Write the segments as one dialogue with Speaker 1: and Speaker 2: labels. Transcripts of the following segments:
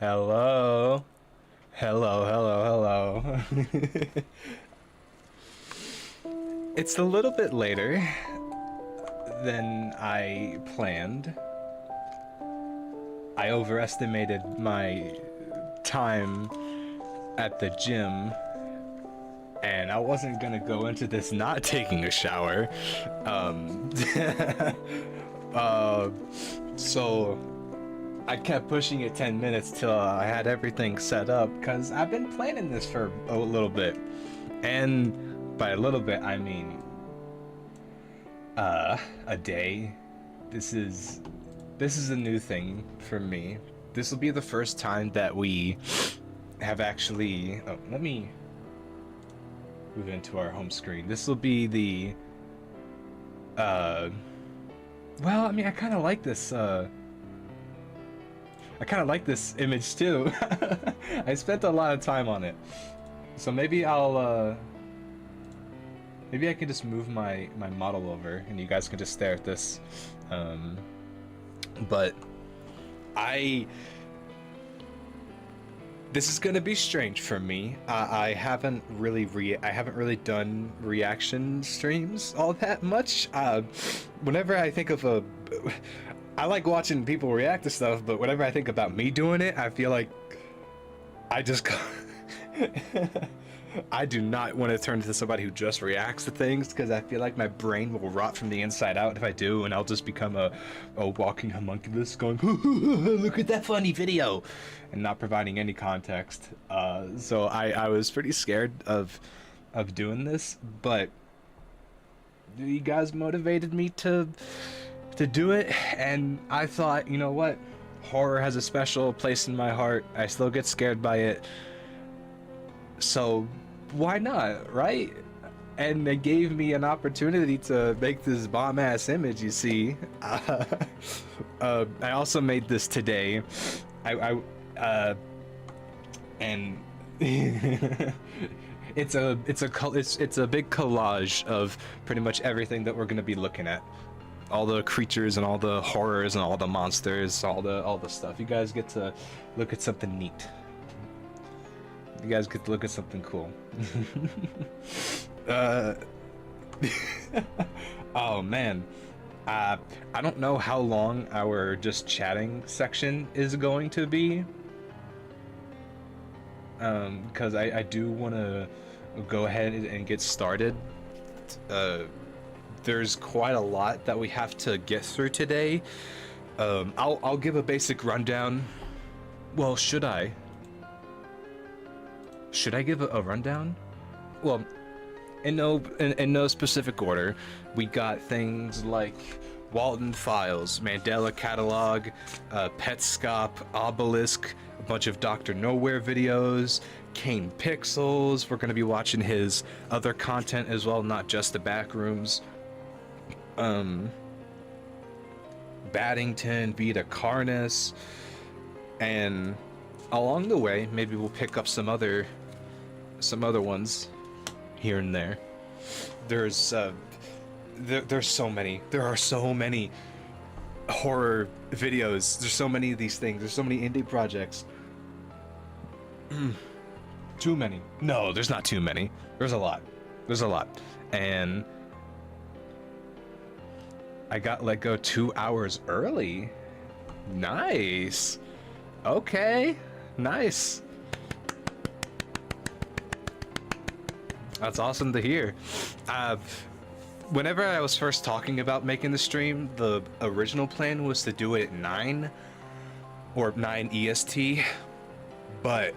Speaker 1: Hello. Hello. It's a little bit later than I planned. I overestimated my time at the gym, and I wasn't gonna go into this not taking a shower. Um, uh, so I kept pushing it 10 minutes till I had everything set up, because I've been planning this for a little bit. And by a little bit, I mean a day. This is a new thing for me. This will be the first time that we have actually, oh, let me move into our home screen. This will be the well, I mean, I kind of like this image too. I spent a lot of time on it. So maybe maybe I can just move my model over and you guys can just stare at this. But this is gonna be strange for me. I haven't really done reaction streams all that much. Whenever I think of I like watching people react to stuff, but whenever I think about me doing it, I feel like I just I do not want to turn into somebody who just reacts to things, because I feel like my brain will rot from the inside out if I do, and I'll just become a walking homunculus going, look at that funny video, and not providing any context. So I was pretty scared of doing this, but you guys motivated me to do it, and I thought, you know what? Horror has a special place in my heart. I still get scared by it. So why not, right? And they gave me an opportunity to make this bomb-ass image, you see. I also made this today. And it's a big collage of pretty much everything that we're gonna be looking at. All the creatures and all the horrors and all the monsters, all the stuff. You guys get to look at something neat. You guys get to look at something cool. Oh man. I don't know how long our just chatting section is going to be. Because I do want to go ahead and get started. There's quite a lot that we have to get through today. I'll give a basic rundown. Well, should I? Should I give a rundown? Well, in no specific order. We got things like Walton Files, Mandela Catalog, Petscop, Obelisk, a bunch of Dr. Nowhere videos, Kane Pixels. We're going to be watching his other content as well, not just the Backrooms. Baddington, Vita Carnus, and along the way, maybe we'll pick up some other ones here and there. There's so many. There are so many horror videos. There's so many of these things. There's so many indie projects. Too many. No, there's not too many. There's a lot. And I got let go 2 hours early. Nice. Okay. Nice. That's awesome to hear. Whenever I was first talking about making the stream, the original plan was to do it at 9 or 9 EST, but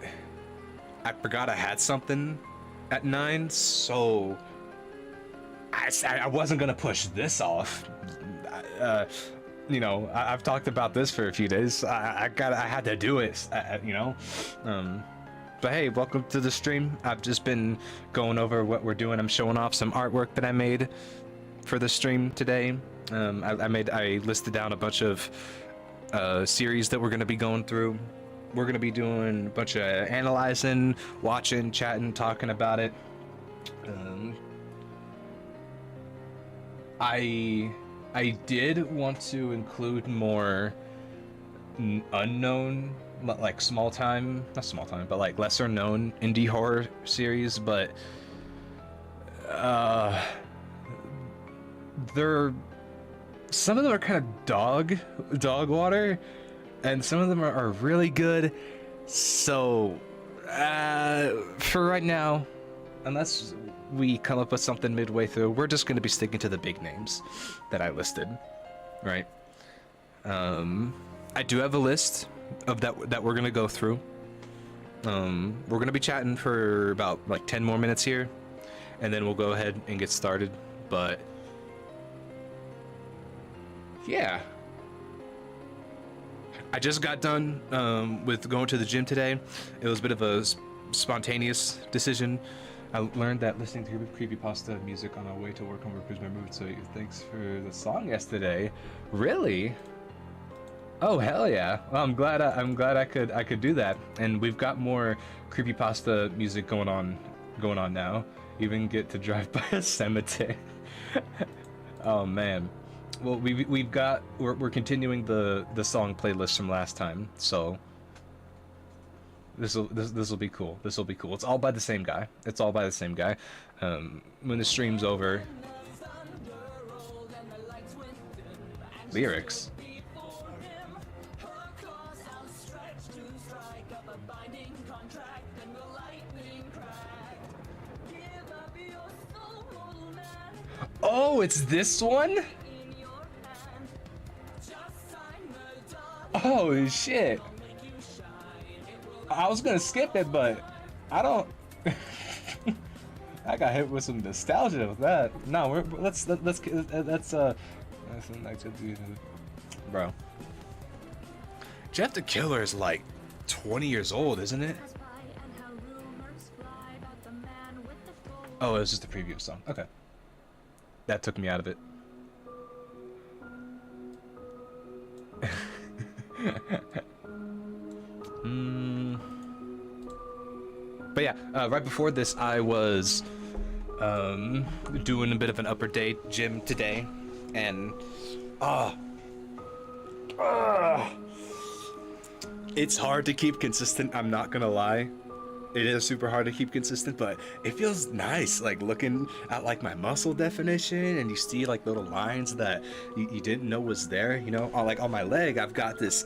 Speaker 1: I forgot I had something at 9, so I wasn't gonna push this off. You know, I've talked about this for a few days. I had to do it. You know. But hey, welcome to the stream. I've just been going over what we're doing. I'm showing off some artwork that I made for the stream today. I listed down a bunch of series that we're going to be going through. We're going to be doing a bunch of analyzing, watching, chatting, talking about it. I did want to include more unknown, like small time, not small time, but like lesser known indie horror series, but they're some of them are kind of dog water, and some of them are really good. So for right now, unless we come up with something midway through, we're just going to be sticking to the big names that I listed, right? I do have a list of that we're going to go through. We're going to be chatting for about like 10 more minutes here, and then we'll go ahead and get started. But yeah, I just got done with going to the gym today. It was a bit of a spontaneous decision. I learned that listening to creepypasta music on our way to work improves my mood, so thanks for the song yesterday. Really? Oh hell yeah! Well, I'm glad I could do that, and we've got more creepypasta music going on now. Even get to drive by a cemetery. Oh man. Well, we're continuing the song playlist from last time, so this will be cool. This will be cool. It's all by the same guy. When the stream's over. Lyrics. Oh, it's this one? Oh shit. I was gonna skip it, but I don't. I got hit with some nostalgia with that. No, let's bro. Jeff the Killer is like 20 years old, isn't it? Oh, it was just a preview song. Okay. That took me out of it. But yeah, right before this, I was doing a bit of an upper day gym today, and it's hard to keep consistent. I'm not gonna lie. It is super hard to keep consistent, but it feels nice, like looking at like my muscle definition, and you see like little lines that you didn't know was there, you know. Like on my leg, I've got this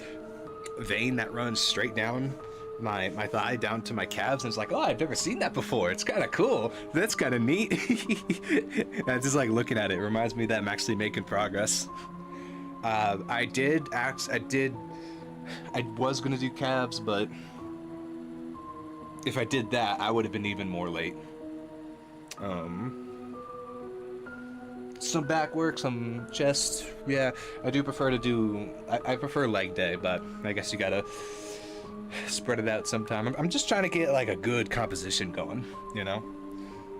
Speaker 1: vein that runs straight down my thigh down to my calves, and it's like, oh, I've never seen that before. It's kind of cool. That's kind of neat. And just like looking at it reminds me that I'm actually making progress. I was gonna do calves, but if I did that, I would have been even more late. Some back work, some chest. Yeah, I do prefer to do. I prefer leg day, but I guess you gotta spread it out sometime. I'm just trying to get like a good composition going, you know.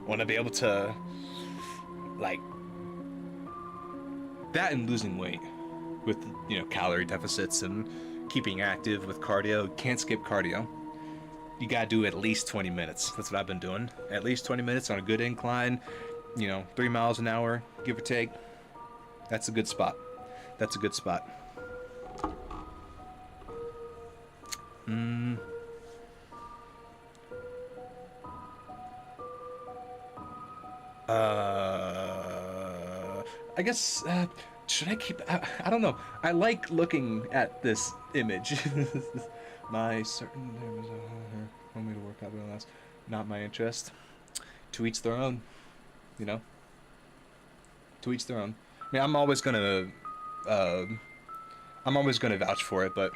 Speaker 1: Want to be able to like that and losing weight with, you know, calorie deficits and keeping active with cardio. Can't skip cardio. You gotta do at least 20 minutes. That's what I've been doing. At least 20 minutes on a good incline, you know, 3 miles an hour, give or take. That's a good spot. That's a good spot. I guess, should I keep, I don't know. I like looking at this image. My certain want me to work out, but that's not my interest. To each their own, you know. To each their own. I mean, I'm always gonna vouch for it, but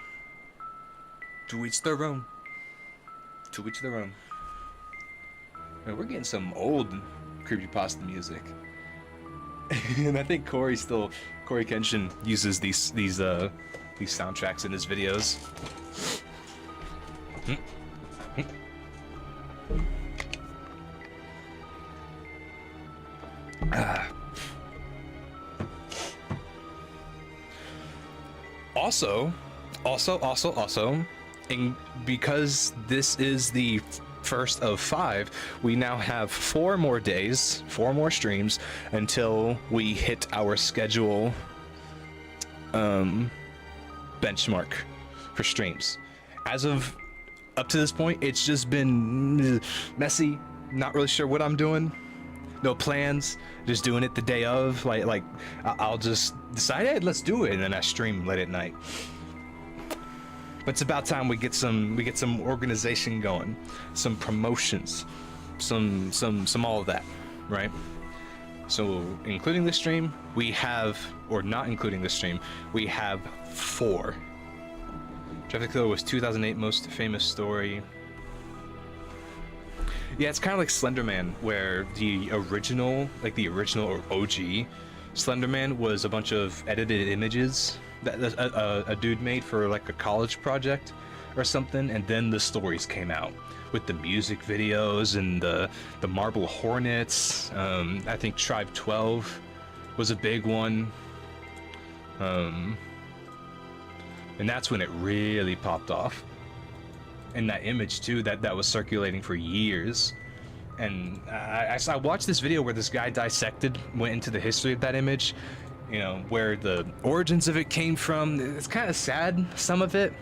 Speaker 1: to each their own. To each their own. Man, we're getting some old creepypasta music, and I think Corey Kenshin uses these soundtracks in his videos. Also, and because this is the first of 5, we now have 4 more days, 4 more streams until we hit our schedule benchmark for streams. As of up to this point, it's just been messy. Not really sure what I'm doing. No plans. Just doing it the day of. Like I'll just decide, hey, let's do it, and then I stream late at night. But it's about time we get some organization going, some promotions, some all of that, right? So including the stream, we have, or not including the stream, we have 4. Traffic Killer was 2008 most famous story. Yeah, it's kind of like Slenderman, where the original or OG Slenderman was a bunch of edited images that a dude made for like a college project or something, and then the stories came out with the music videos and the Marble Hornets. I think Tribe 12 was a big one. And that's when it really popped off. And that image too, that was circulating for years. And I watched this video where this guy went into the history of that image, you know, where the origins of it came from. It's kind of sad, some of it.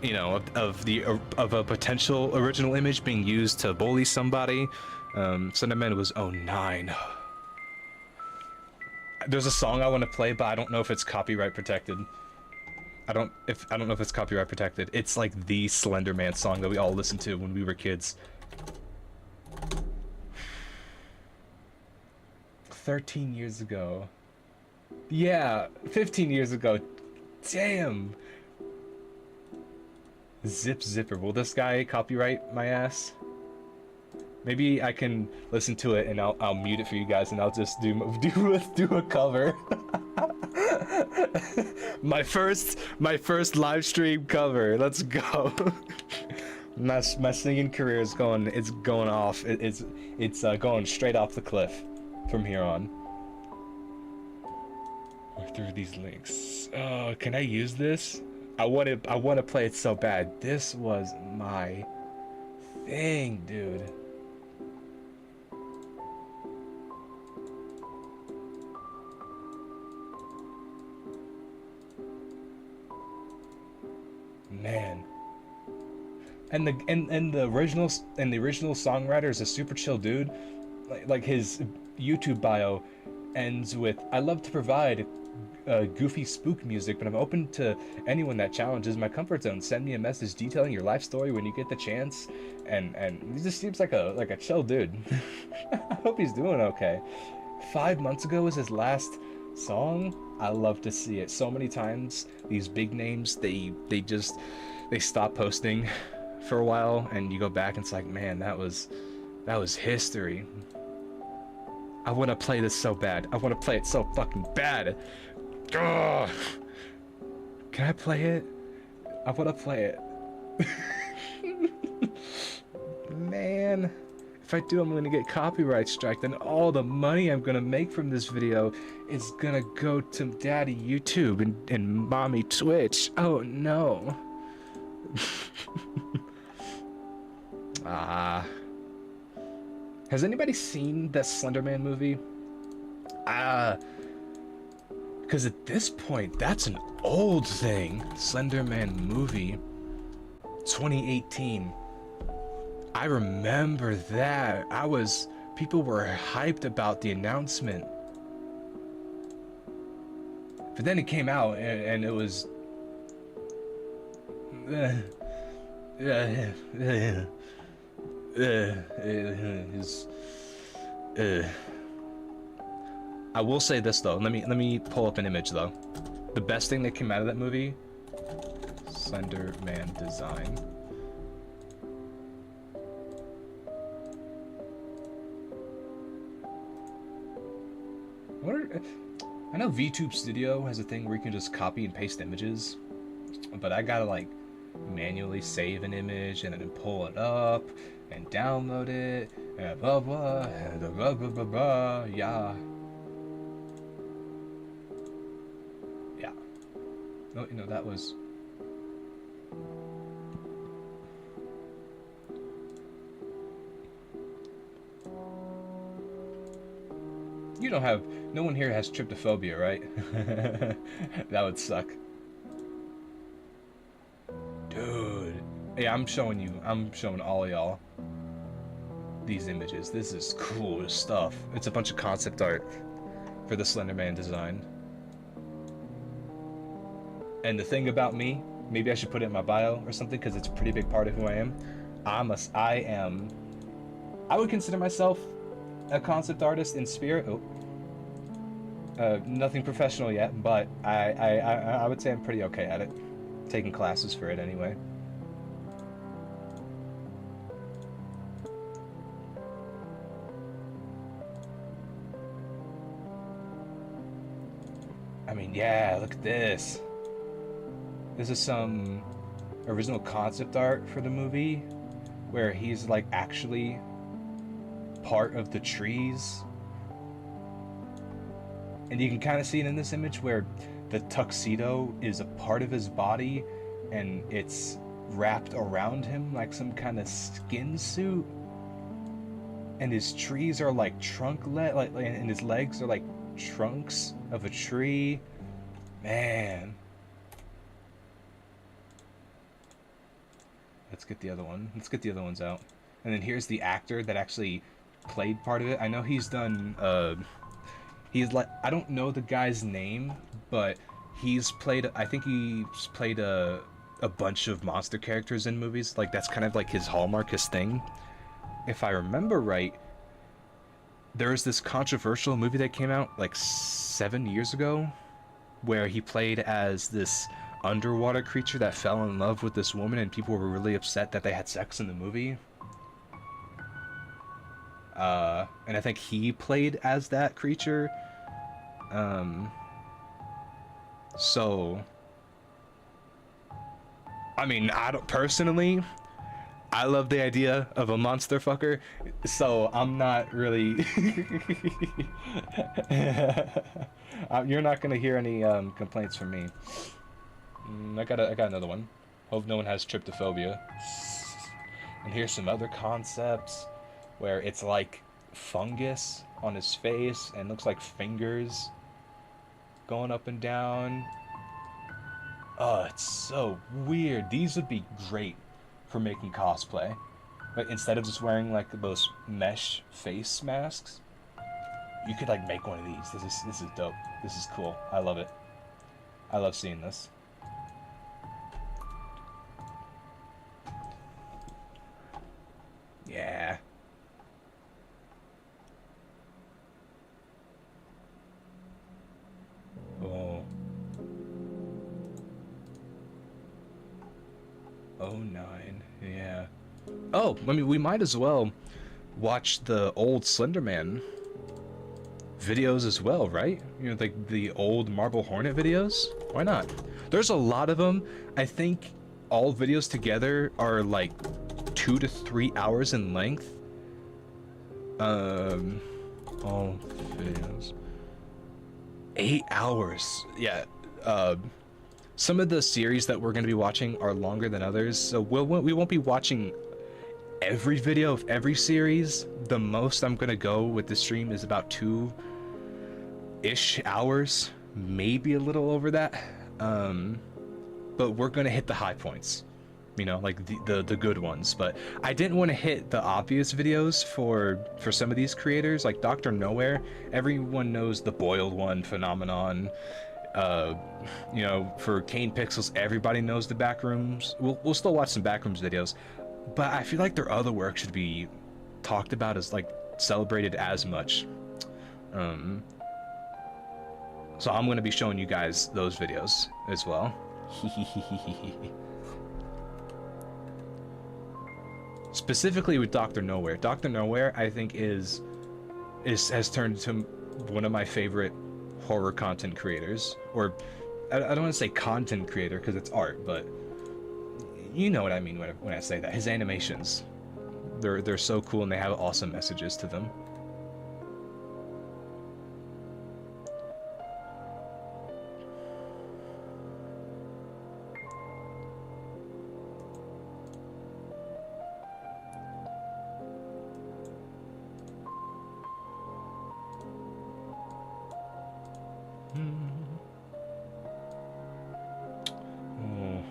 Speaker 1: You know, of a potential original image being used to bully somebody. Slenderman was 09. There's a song I want to play, but I don't know if it's copyright protected. I don't know if it's copyright protected. It's like the Slenderman song that we all listened to when we were kids. 13 years ago. Yeah, 15 years ago. Damn. Zip Zipper. Will this guy copyright my ass? Maybe I can listen to it and I'll mute it for you guys, and I'll just do a cover. my first live stream cover. Let's go. my singing career is going off. It's going straight off the cliff from here on. We're through these links. Oh, can I use this? I want to play it so bad. This was my thing, dude. Man. And the original songwriter is a super chill dude. Like his YouTube bio ends with, "I love to provide goofy spook music, but I'm open to anyone that challenges my comfort zone. Send me a message detailing your life story when you get the chance." And he just seems like a chill dude. I hope he's doing okay. 5 months ago was his last song. I love to see it. So many times these big names, they stop posting for a while, and you go back and it's like, man, that was history. I want to play this so bad. I want to play it so fucking bad. Ugh. Can I play it? I want to play it. Man, if I do, I'm gonna get copyright strike. Then all the money I'm gonna make from this video is gonna go to Daddy YouTube and Mommy Twitch. Oh no. Has anybody seen the Slenderman movie? Because at this point, that's an old thing. Slenderman movie, 2018. I remember that. People were hyped about the announcement. But then it came out and it was... I will say this though. Let me pull up an image though. The best thing that came out of that movie, Slenderman design. I know VTube Studio has a thing where you can just copy and paste images, but I gotta like manually save an image and then pull it up and download it and blah blah and blah blah blah blah. Yeah. No, you know, that was... You don't have, no one here has tryptophobia, right? That would suck. Dude. Yeah, I'm showing all y'all these images. This is cool stuff. It's a bunch of concept art for the Slenderman design. And the thing about me, maybe I should put it in my bio or something because it's a pretty big part of who I am. I would consider myself a concept artist in spirit. Oh, nothing professional yet, but I would say I'm pretty okay at it. Taking classes for it anyway. I mean, yeah, look at this. This is some original concept art for the movie where he's like actually part of the trees. And you can kind of see it in this image where the tuxedo is a part of his body and it's wrapped around him like some kind of skin suit. And his trees are like and his legs are like trunks of a tree. Man. Let's get the other one. Let's get the other ones out. And then here's the actor that actually played part of it. I know he's done, he's like, I don't know the guy's name, but he's played, I think he's played a bunch of monster characters in movies. Like, that's kind of like his hallmark, his thing. If I remember right, there was this controversial movie that came out like 7 years ago where he played as this underwater creature that fell in love with this woman and people were really upset that they had sex in the movie. And I think he played as that creature. So, I mean, I don't personally, I love the idea of a monster fucker, so I'm not really. You're not gonna hear any complaints from me. I got another one. Hope no one has tryptophobia. And here's some other concepts where it's like fungus on his face and looks like fingers going up and down. Oh, it's so weird. These would be great for making cosplay. But instead of just wearing like those mesh face masks, you could like make one of these. This is dope. This is cool. I love it. I love seeing this. Yeah. Oh. Oh, 09. Yeah. Oh, I mean, we might as well watch the old Slenderman videos as well, right? You know, like the old Marble Hornet videos? Why not? There's a lot of them. I think all videos together are like 2 to 3 hours in length. All videos. 8 hours. Yeah. Some of the series that we're going to be watching are longer than others, so we won't be watching every video of every series. The most I'm going to go with the stream is about 2-ish hours, maybe a little over that. But we're going to hit the high points, you know, like the good ones. But I didn't want to hit the obvious videos for some of these creators, like Dr. Nowhere. Everyone knows the boiled one, Phenomenon. You know, for Kane Pixels, everybody knows the Backrooms. We'll still watch some Backrooms videos, but I feel like their other work should be talked about as like celebrated as much. So I'm gonna be showing you guys those videos as well. Specifically with Dr. Nowhere. Dr. Nowhere, I think has turned into one of my favorite horror content creators. Or I don't want to say content creator because it's art, but you know what I mean when I say that. His animations, they're so cool and they have awesome messages to them.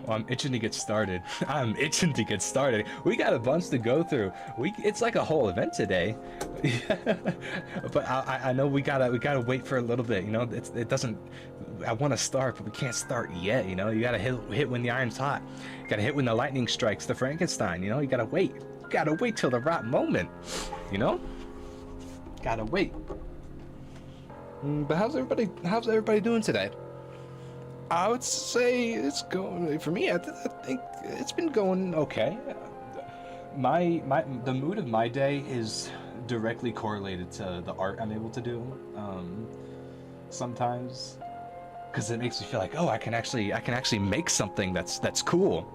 Speaker 1: Oh, I'm itching to get started. I'm itching to get started. We got a bunch to go through. It's like a whole event today. But I know we gotta wait for a little bit. You know, it doesn't. I want to start, but we can't start yet. You know, you gotta hit when the iron's hot. You gotta hit when the lightning strikes the Frankenstein. You know, you gotta wait. You gotta wait till the right moment. You know, gotta wait. But how's everybody doing today? I would say it's going for me. I think it's been going okay. The mood of my day is directly correlated to the art I'm able to do. Sometimes, because it makes me feel like, oh, I can actually make something that's cool.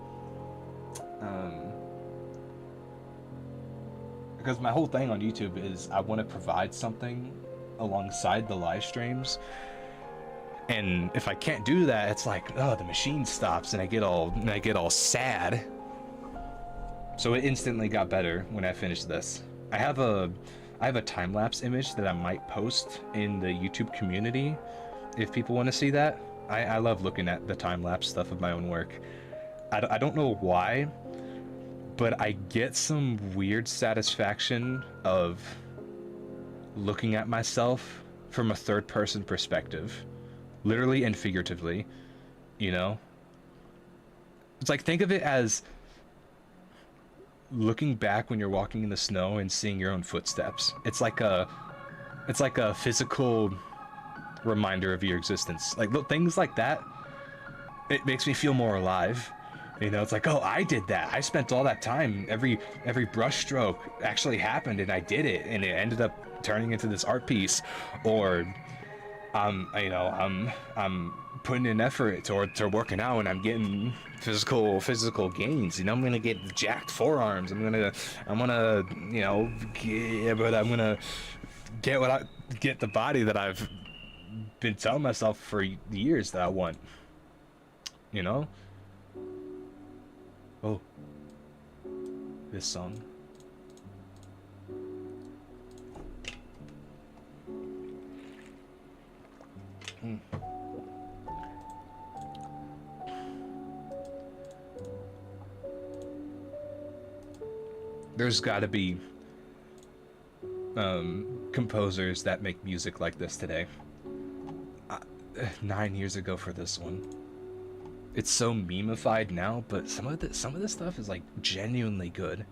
Speaker 1: Because my whole thing on YouTube is I want to provide something alongside the live streams. And if I can't do that, it's like, oh, the machine stops, and I get all sad. So it instantly got better when I finished this. I have a time-lapse image that I might post in the YouTube community if people want to see that. I love looking at the time-lapse stuff of my own work. I don't know why, but I get some weird satisfaction of looking at myself from a third-person perspective. Literally and figuratively, you know? It's like, think of it as looking back when you're walking in the snow and seeing your own footsteps. It's like a physical reminder of your existence. Like, things like that, it makes me feel more alive. You know, it's like, oh, I did that. I spent all that time. Every brush stroke actually happened, and I did it, and it ended up turning into this art piece. Or I'm putting in effort to working out, and I'm getting physical gains. You know, I'm gonna get jacked forearms. I'm gonna get the body that I've been telling myself for years that I want. You know? Oh, this song. There's got to be composers that make music like this today. 9 years ago for this one. It's so memeified now, but some of this stuff is like genuinely good.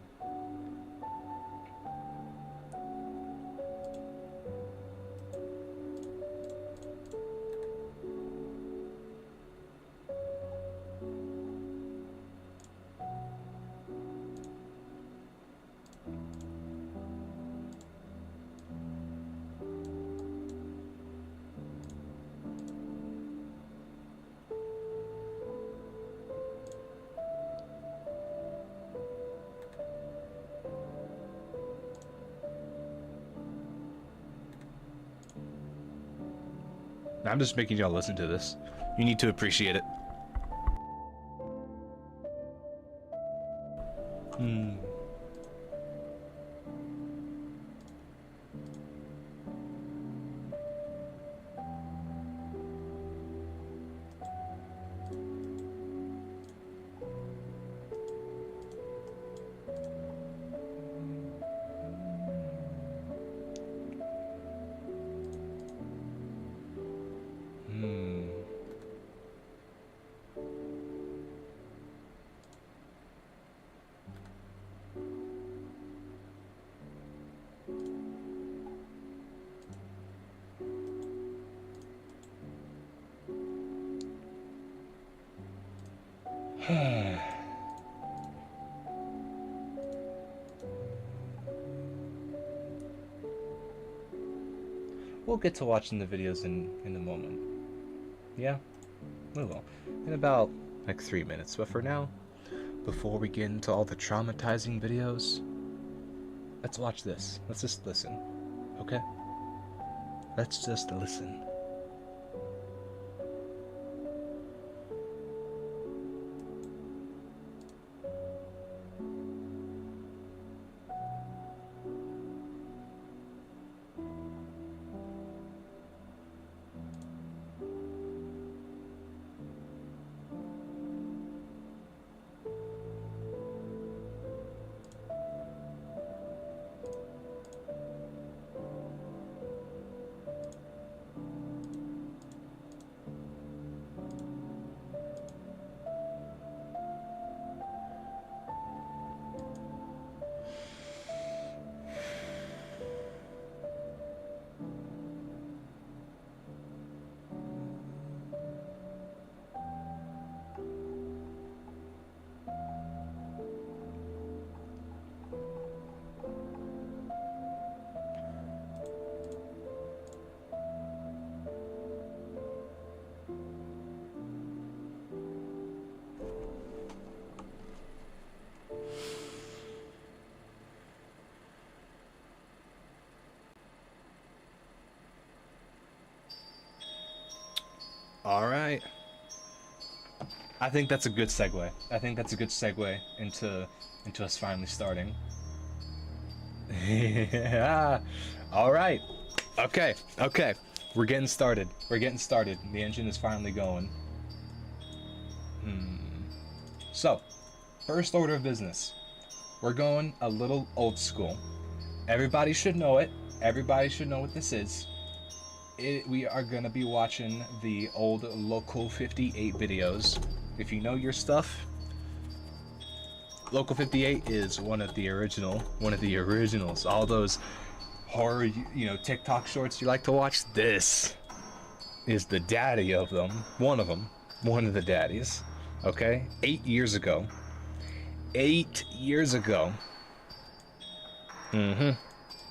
Speaker 1: I'm just making y'all listen to this. You need to appreciate it. We'll get to watching the videos in a moment. Yeah, we will. In about like 3 minutes. But for now, before we get into all the traumatizing videos, let's watch this. Let's just listen. Okay? Let's just listen. All right. I think that's a good segue. I think that's a good segue into us finally starting. Yeah. All right. Okay. Okay. We're getting started. We're getting started. The engine is finally going. So, first order of business. We're going a little old school. Everybody should know it. Everybody should know what this is. We are gonna be watching the old Local 58 videos. If you know your stuff, Local 58 is one of the originals. All those horror, TikTok shorts you like to watch. This is the daddy of them. One of the daddies. Okay, 8 years ago. 8 years ago.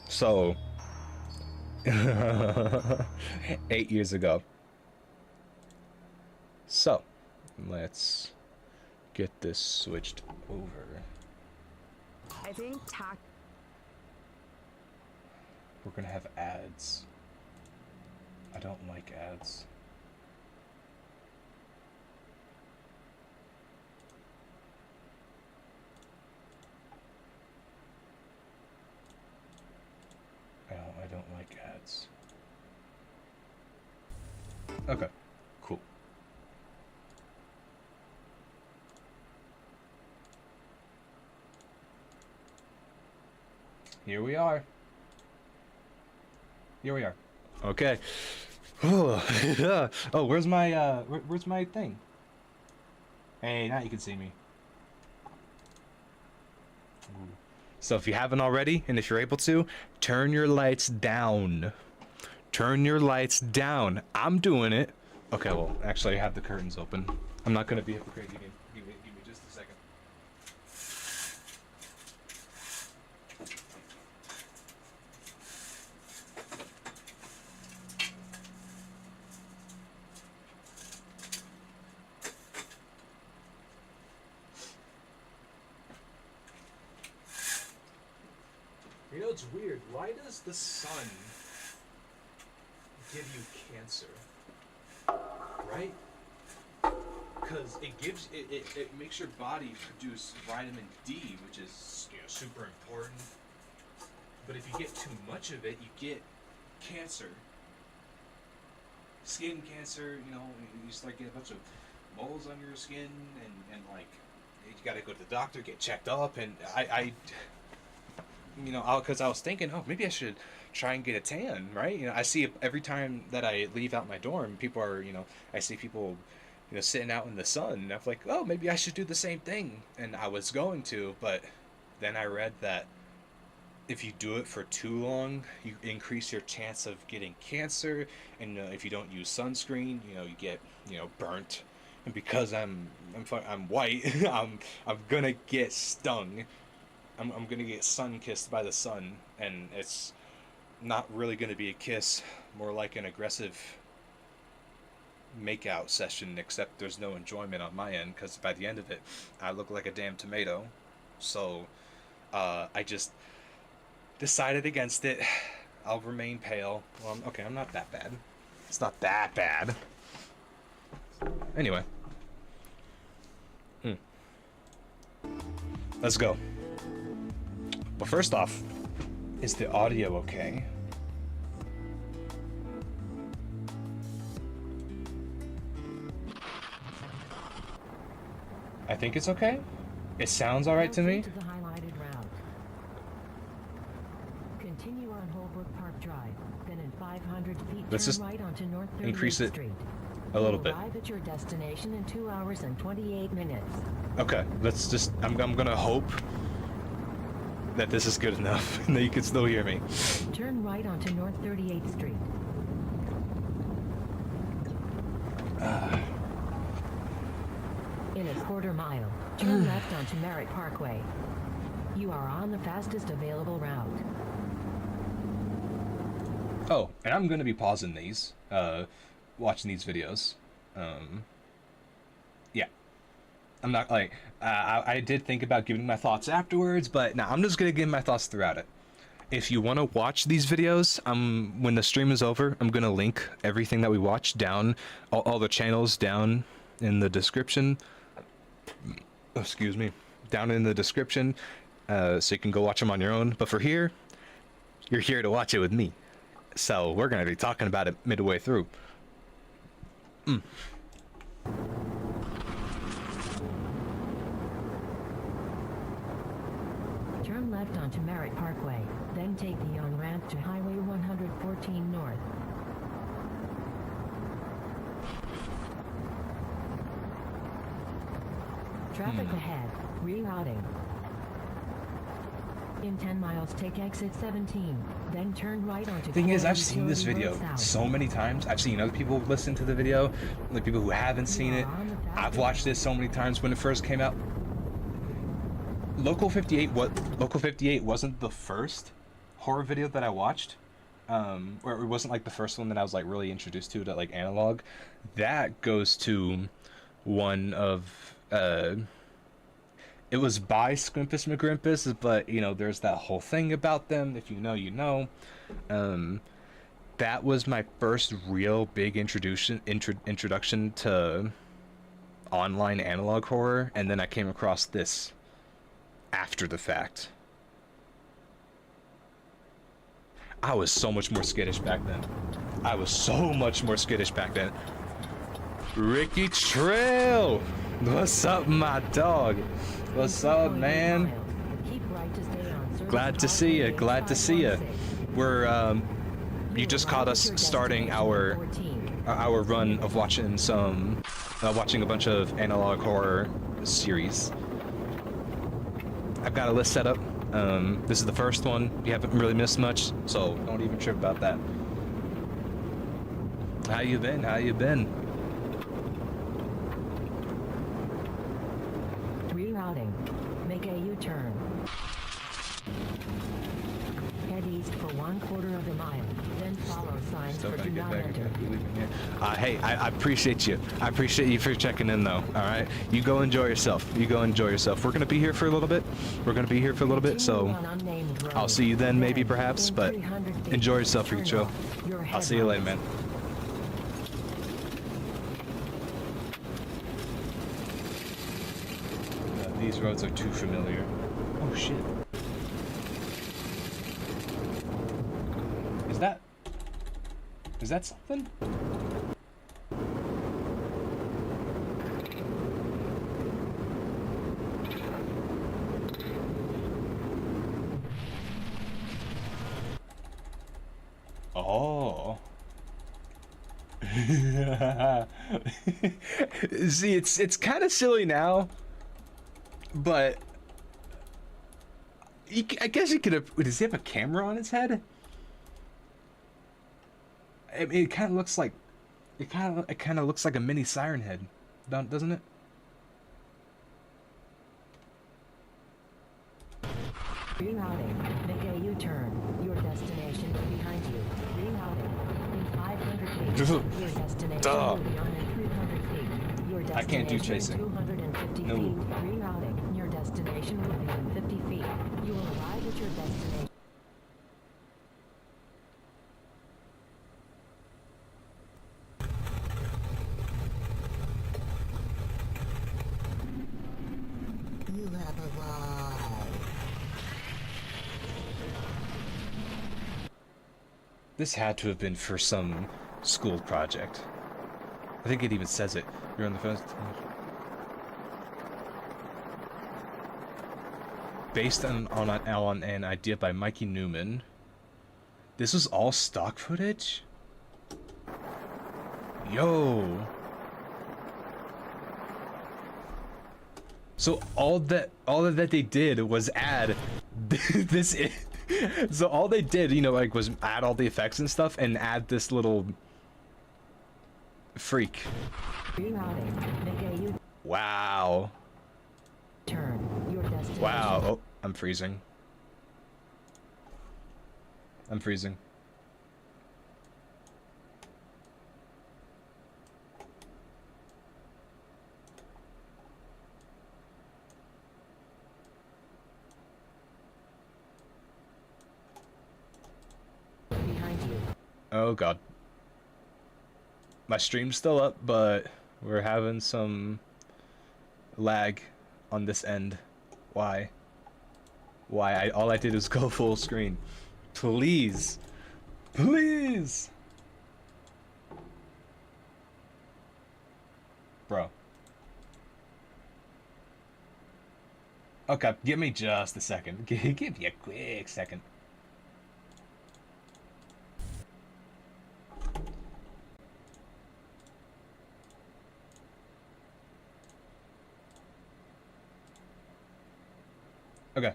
Speaker 1: So, 8 years ago. So, let's get this switched over.
Speaker 2: I think
Speaker 1: we're gonna have ads. I don't like ads. I don't like ads. Okay, cool. Here we are. Okay. Oh, where's my thing? Hey, now you can see me. Ooh. So if you haven't already, and if you're able to, turn your lights down. Turn your lights down. I'm doing it. Okay, well, actually I have the curtains open. I'm not gonna be hypocrite. Give me just a second. You know, it's weird. Why does the sun give you cancer? Right? Because it makes your body produce vitamin D, which is super important. But if you get too much of it, you get cancer. Skin cancer, you start getting a bunch of moles on your skin, and like, you gotta go to the doctor, get checked up, and because I was thinking, oh, maybe I should try and get a tan, right? I see every time that I leave out my dorm, people are, I see people, sitting out in the sun, and I'm like, oh, maybe I should do the same thing. And I was going to, but then I read that if you do it for too long, you increase your chance of getting cancer, and if you don't use sunscreen, you get, burnt. And because I'm white, I'm gonna get stung. I'm gonna get sun-kissed by the sun, and it's not really gonna be a kiss, more like an aggressive make-out session, except there's no enjoyment on my end, because by the end of it, I look like a damn tomato. So, I just decided against it. I'll remain pale. Well, okay, I'm not that bad. It's not that bad. Anyway. Let's go. But first off, is the audio okay? I think it's okay. It sounds alright to me.
Speaker 3: To the highlighted route. Continue on Holbrook Park Drive, then in 500 feet
Speaker 1: Let's
Speaker 3: turn
Speaker 1: just
Speaker 3: right onto North 38th
Speaker 1: increase it
Speaker 3: Street.
Speaker 1: a little bit.
Speaker 3: Arrive at your destination in 2 hours and 28 minutes.
Speaker 1: Okay, let's just. I'm gonna hope that this is good enough and that you can still hear me.
Speaker 3: Turn right onto North 38th Street. In a quarter mile, turn left onto Merritt Parkway. You are on the fastest available route.
Speaker 1: Oh, and I'm gonna be pausing these, watching these videos. Yeah. I'm not I did think about giving my thoughts afterwards, but no, I'm just gonna give my thoughts throughout it. If you want to watch these videos, when the stream is over, I'm gonna link everything that we watched down, all the channels down in the description. Excuse me, down in the description, so you can go watch them on your own. But for here, you're here to watch it with me, so we're gonna be talking about it midway through.
Speaker 3: Turn left onto Merritt Parkway, then take the on-ramp to Highway 114 North. Traffic ahead, rerouting. In 10 miles, take exit 17, then turn right onto
Speaker 1: Thing is,
Speaker 3: Florida
Speaker 1: I've seen this
Speaker 3: Utility
Speaker 1: video
Speaker 3: Road South.
Speaker 1: so many times. I've seen other people listen to the video, like people who haven't seen it. I've watched this so many times when it first came out. Local 58 wasn't the first horror video that I watched, or it wasn't like the first one that I was like really introduced to like analog. That goes to one of it was by Squimpus McGrimpus, but you know there's that whole thing about them. If you know, you know. That was my first real big introduction to online analog horror, and then I came across this after the fact. I was so much more skittish back then. Ricky Trail! What's up, my dog? What's up, man? Glad to see you. Glad to see you. We're you just caught us starting our run of watching a bunch of analog horror series. I've got a list set up. This is the first one. You haven't really missed much, so don't even trip about that. How you been? How you been?
Speaker 3: Rerouting. Make a U-turn. Head east for 1/4 of a mile, then follow signs
Speaker 1: Still
Speaker 3: for
Speaker 1: gotta
Speaker 3: do
Speaker 1: get
Speaker 3: not
Speaker 1: back
Speaker 3: enter.
Speaker 1: and leaving here. Hey, I appreciate you. I appreciate you for checking in, though. All right, you go enjoy yourself. You go enjoy yourself. We're gonna be here for a little bit. So I'll see you then, maybe, perhaps. But enjoy yourself, Ricky Trail. I'll see you later, man. These roads are too familiar. Oh shit. Is that something? Oh. See, it's kind of silly now, but I guess you could have. Does he have a camera on his head? I mean, it kind of looks like a mini siren head, doesn't it?
Speaker 3: Rerouting. Make a U-turn. Your destination is behind you. Rerouting. In 500 feet. Your destination will be on in 300 feet. Your destination
Speaker 1: I can't do chasing.
Speaker 3: 250
Speaker 1: No.
Speaker 3: feet. Rerouting. Your destination will be in 50 feet. You will arrive at your destination. You have arrived.
Speaker 1: This had to have been for some school project. I think it even says it. You're on the first. Based on an idea by Mikey Newman. This was all stock footage? Yo. So all that they did was add this. So all they did, you know, like, was add all the effects and stuff, and add this little freak. Wow.
Speaker 3: Turn. Your destination.
Speaker 1: Wow. Oh, I'm freezing. I'm freezing. Oh god. My stream's still up, but we're having some lag on this end. Why? Why? All I did was go full screen. Please. Please. Bro. Okay, give me just a second. Give me a quick second. Okay.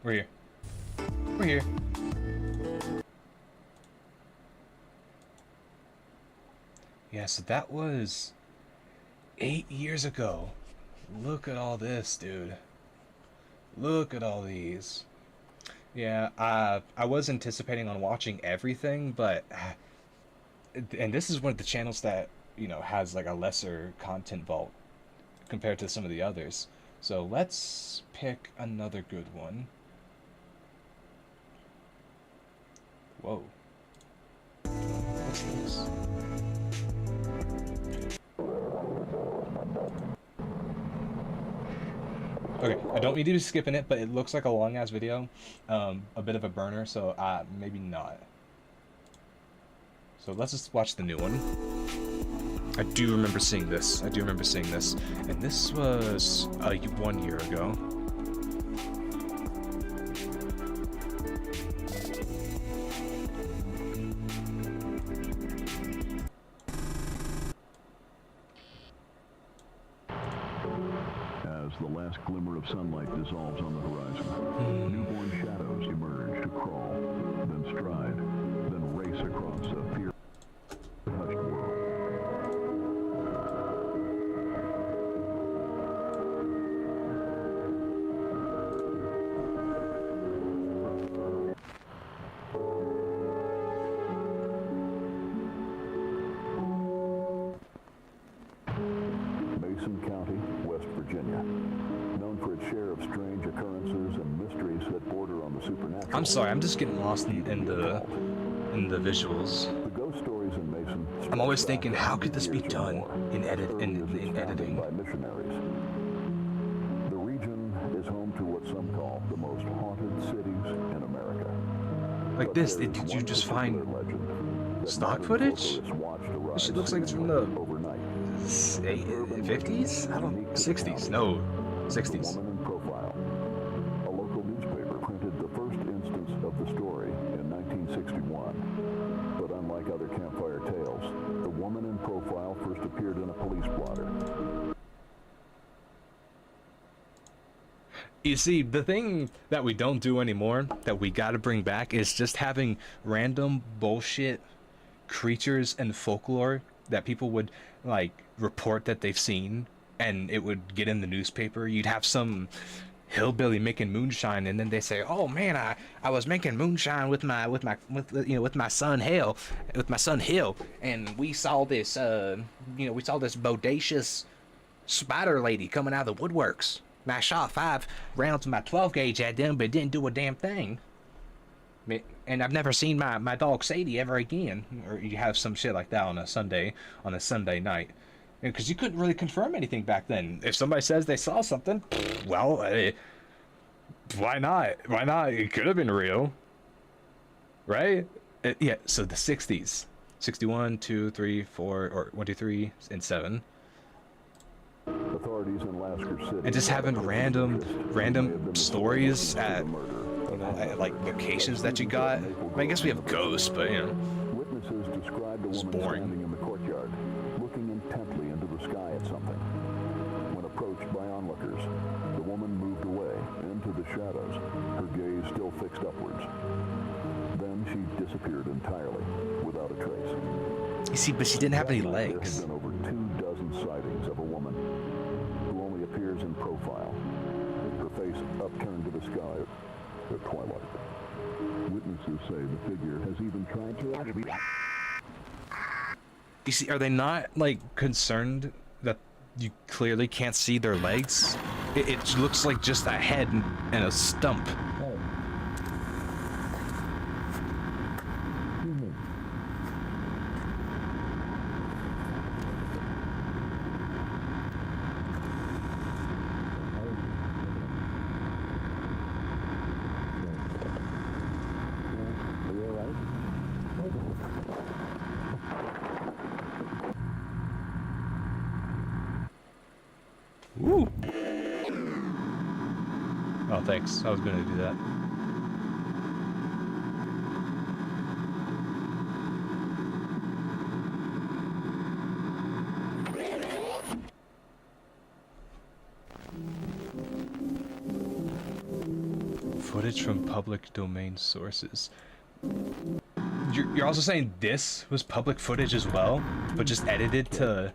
Speaker 1: We're here. We're here. Yeah, so that was 8 years ago. Look at all this, dude. Look at all these. Yeah, I was anticipating on watching everything, but... And this is one of the channels that, you know, has like a lesser content vault compared to some of the others. So let's pick another good one. Whoa. What's this? Okay, I don't mean to be skipping it, but it looks like a long-ass video. A bit of a burner, so maybe not. So let's just watch the new one. I do remember seeing this. I do remember seeing this. And this was 1 year ago.
Speaker 4: As the last glimmer of sunlight dissolves on the horizon, newborn shadows emerge to crawl, then stride, then race across a fear-hushed world. Mason County, West Virginia. Known for its share of strange occurrences and mysteries that border on the supernatural.
Speaker 1: I'm sorry, I'm just getting lost in the visuals.
Speaker 4: The ghost stories in Mason.
Speaker 1: I'm always thinking, how could this be done in editing?
Speaker 4: By missionaries. The region is home to what some call the most haunted cities in America.
Speaker 1: Like this, did you just find stock footage? This shit looks like it's from the 50s? I don't... 60s. No. 60s.
Speaker 4: Woman in Profile. A local newspaper printed the first instance of the story in 1961. But unlike other campfire tales, the woman in Profile first appeared in a police blotter.
Speaker 1: You see, the thing that we don't do anymore, that we gotta bring back, is just having random bullshit creatures and folklore that people would, like, report that they've seen, and it would get in the newspaper. You'd have some hillbilly making moonshine, and then they say, "Oh man, I was making moonshine with my son Hill, and we saw this bodacious spider lady coming out of the woodworks. And I shot 5 rounds of my 12 gauge at them, but it didn't do a damn thing. And I've never seen my dog Sadie ever again." Or you have some shit like that on a Sunday night. Because you couldn't really confirm anything back then. If somebody says they saw something, well, why not? Why not? It could have been real. Right? Yeah, so the 60s. 61, 2, 3, 4, or 1, 2, 3, and 7.
Speaker 4: Authorities in Lasker City.
Speaker 1: And just having random stories at, at like locations that you got. I guess we have ghosts, but
Speaker 4: Witnesses described a woman
Speaker 1: boring.
Speaker 4: standing in the courtyard, looking intently into the sky at something. When approached by onlookers, the woman moved away into the shadows, her gaze still fixed upwards. Then she disappeared entirely, without a trace.
Speaker 1: You see, but she didn't have any
Speaker 4: There
Speaker 1: legs.
Speaker 4: have been over 24 sightings of a woman who only appears in profile, her face upturned to the sky at twilight. Witnesses say the figure has even tried to...
Speaker 1: You see, are they not, like, concerned that you clearly can't see their legs? It looks like just a head and a stump. Woo! Oh, thanks. I was gonna do that. Footage from public domain sources. You're also saying this was public footage as well, but just edited to...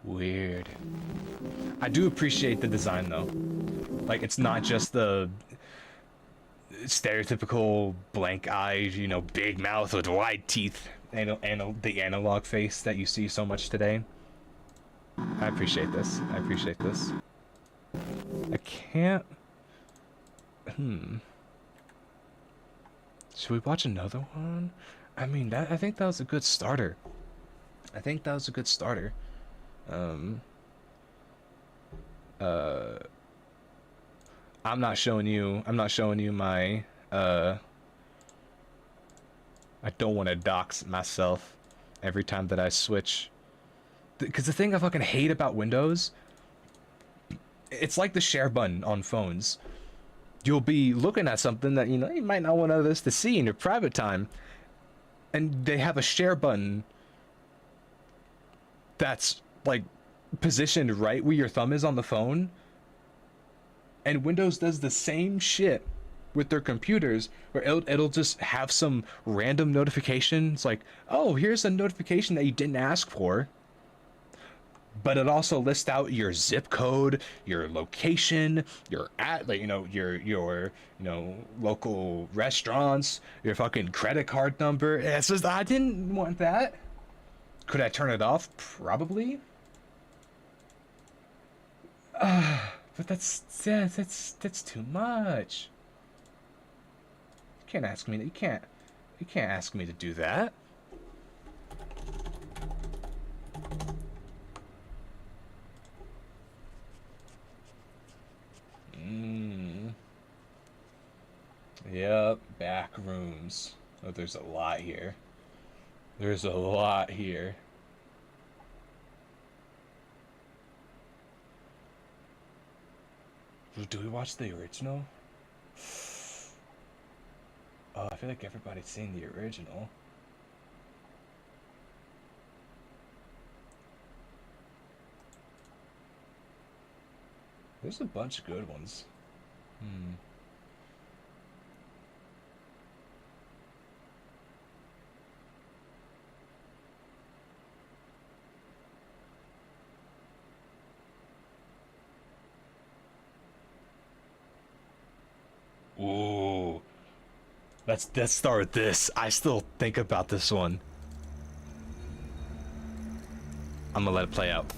Speaker 1: Weird. I do appreciate the design though. Like, it's not just the stereotypical blank eyes, you know, big mouth with wide teeth, and the analog face that you see so much today. I appreciate this. I appreciate this. I can't... Should we watch another one? I mean, I think that was a good starter. I think that was a good starter. I'm not showing you my, I don't want to dox myself every time that I switch. Because the thing I fucking hate about Windows, it's like the share button on phones. You'll be looking at something that, you know, you might not want others to see in your private time, and they have a share button that's, like, positioned right where your thumb is on the phone. And Windows does the same shit with their computers, where it'll just have some random notification. It's like, oh, here's a notification that you didn't ask for. But it also lists out your zip code, your location, your like, you know, your local restaurants, your fucking credit card number. It's just, I didn't want that. Could I turn it off? Probably. But that's too much. You can't ask me. You can't ask me to do that. Yep, back rooms. Oh, there's a lot here. There's a lot here. Do we watch the original? Oh, I feel like everybody's seen the original. There's a bunch of good ones. Ooh. Let's start with this. I still think about this one. I'm gonna let it play out.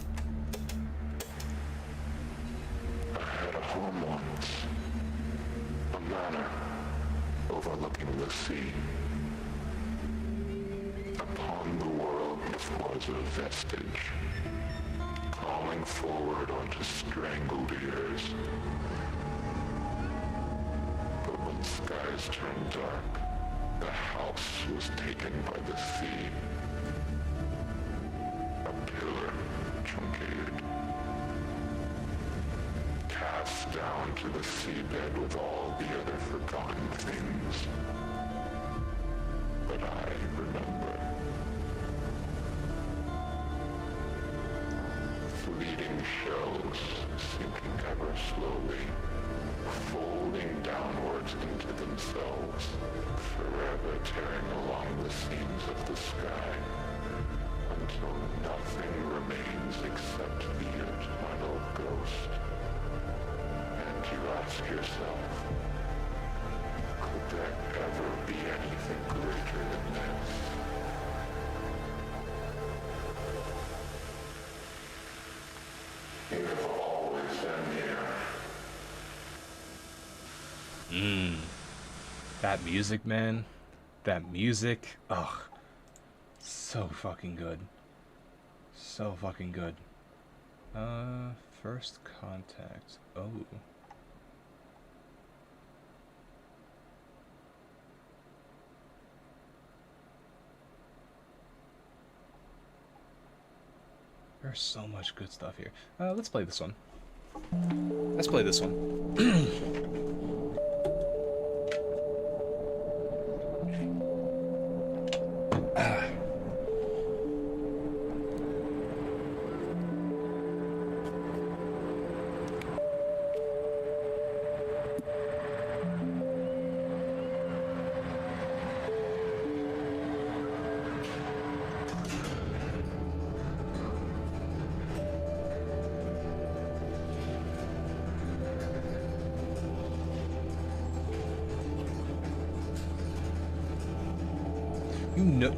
Speaker 5: I had a home once. A manor overlooking the sea. Upon the world was a vestige, calling forward onto strangled ears. But when skies turned dark, the house was taken by the sea. A pillar truncated, cast down to the seabed with all the other forgotten things. But I remember. Fleeting shells sinking ever slowly, folding downwards into themselves, forever tearing along the seams of the sky, until nothing remains except the eternal ghost. And you ask yourself, could there ever be anything greater than this? You have always been here.
Speaker 1: That music, man. That music. Ugh. So fucking good. So fucking good. First contact. Oh. There's so much good stuff here. Let's play this one. Let's play this one.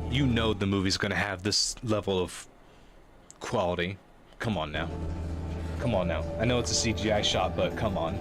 Speaker 1: You know the movie's gonna have this level of quality. Come on now. Come on now. I know it's a CGI shot, but come on.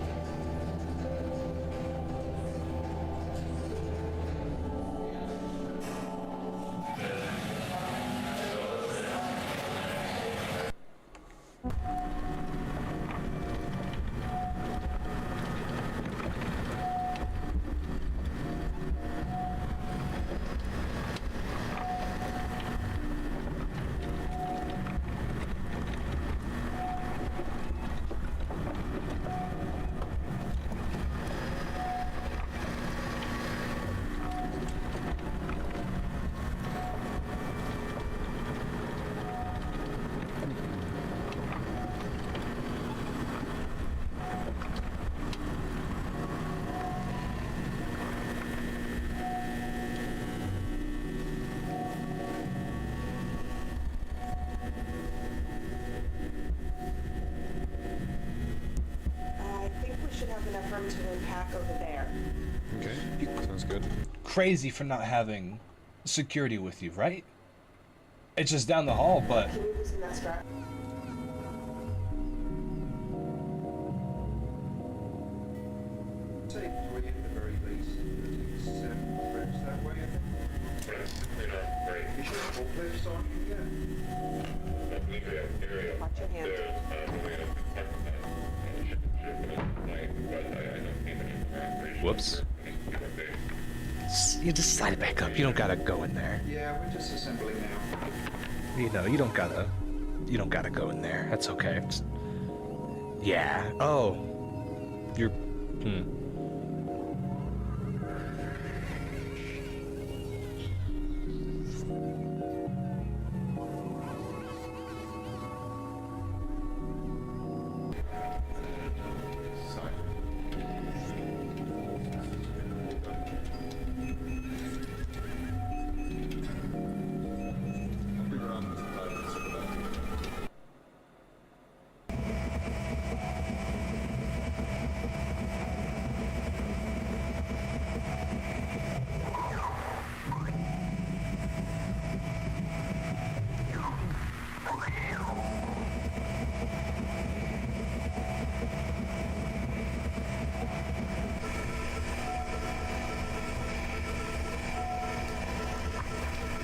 Speaker 1: Crazy for not having security with you, right? It's just down the hall, but
Speaker 2: Watch your hand.
Speaker 1: whoops. You just slide it back up. You don't gotta go in there.
Speaker 6: Yeah, we're just assembling now.
Speaker 1: You know, you don't gotta go in there. That's okay. Yeah. Oh. You're...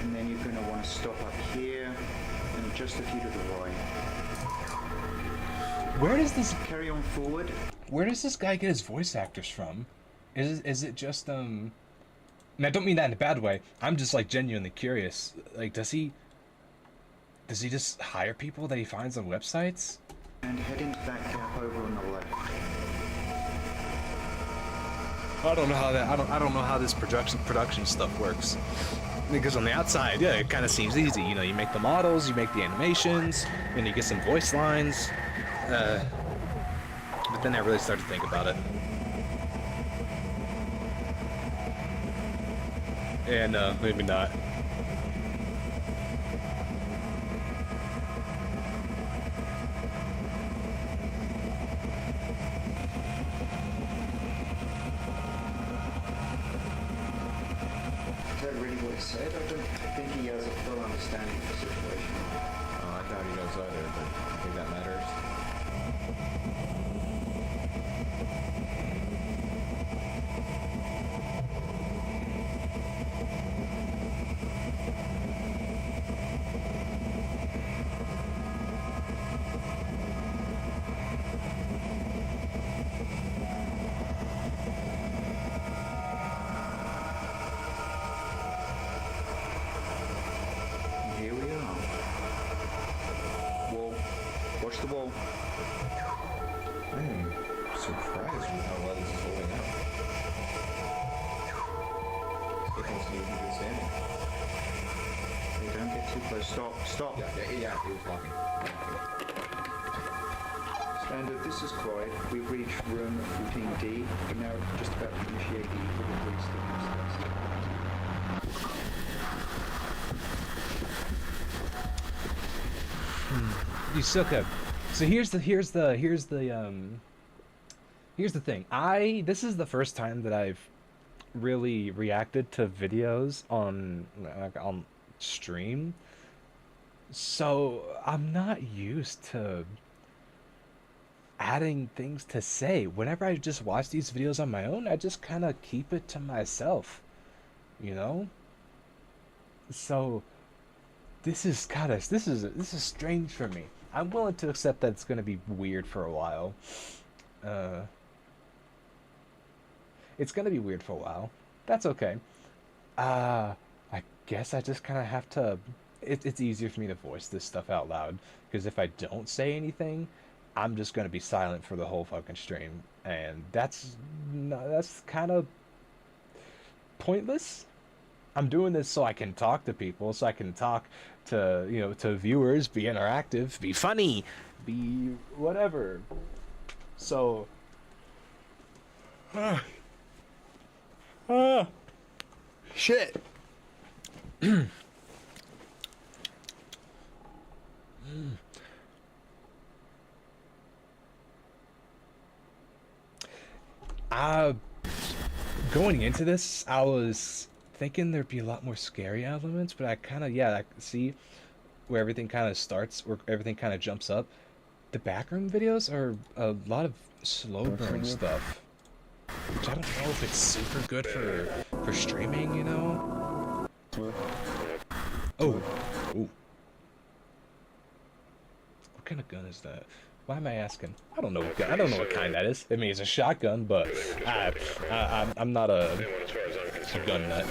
Speaker 6: And then you're going to want to stop up here and just a few to the right.
Speaker 1: Where does this...
Speaker 6: Carry on forward.
Speaker 1: Where does this guy get his voice actors from? Is it just, And I don't mean that in a bad way. I'm just, like, genuinely curious. Like, does he just hire people that he finds on websites?
Speaker 6: And head into that gap over on the left.
Speaker 1: I don't know how that. I don't know how this production stuff works. Because on the outside, yeah, it kind of seems easy. You know, you make the models, you make the animations, and you get some voice lines. But then I really started to think about it. And maybe not.
Speaker 6: Is that really what he said? I don't think he has a full understanding of the situation.
Speaker 7: I doubt he knows either, but I think that matters. It wants to do good standing.
Speaker 6: Okay, don't get too close. Stop.
Speaker 7: Yeah, it was walking.
Speaker 6: Standard, this is Clyde. We've reached room 14D. We're now just about to initiate the equilibrium stimulus test.
Speaker 1: You suck up. So here's the thing. This is the first time that I've really reacted to videos on stream. So I'm not used to adding things to say. Whenever I just watch these videos on my own, I just kind of keep it to myself, you know? So this is strange for me. I'm willing to accept that it's going to be weird for a while. It's going to be weird for a while. That's okay. I guess I just kind of have to... It's easier for me to voice this stuff out loud, because if I don't say anything, I'm just going to be silent for the whole fucking stream, and that's kind of pointless. I'm doing this so I can talk to people, so I can talk to, to viewers, be interactive, be funny, be whatever. So shit. Going into this, I was thinking there'd be a lot more scary elements, but I see where everything kind of starts, where everything kind of jumps up. The backroom videos are a lot of slow burn stuff, which I don't know if it's super good for streaming, you know? Oh. Ooh. What kind of gun is that? Why am I asking? I don't know what kind that is. I mean, it's a shotgun, but I'm not a gun nut.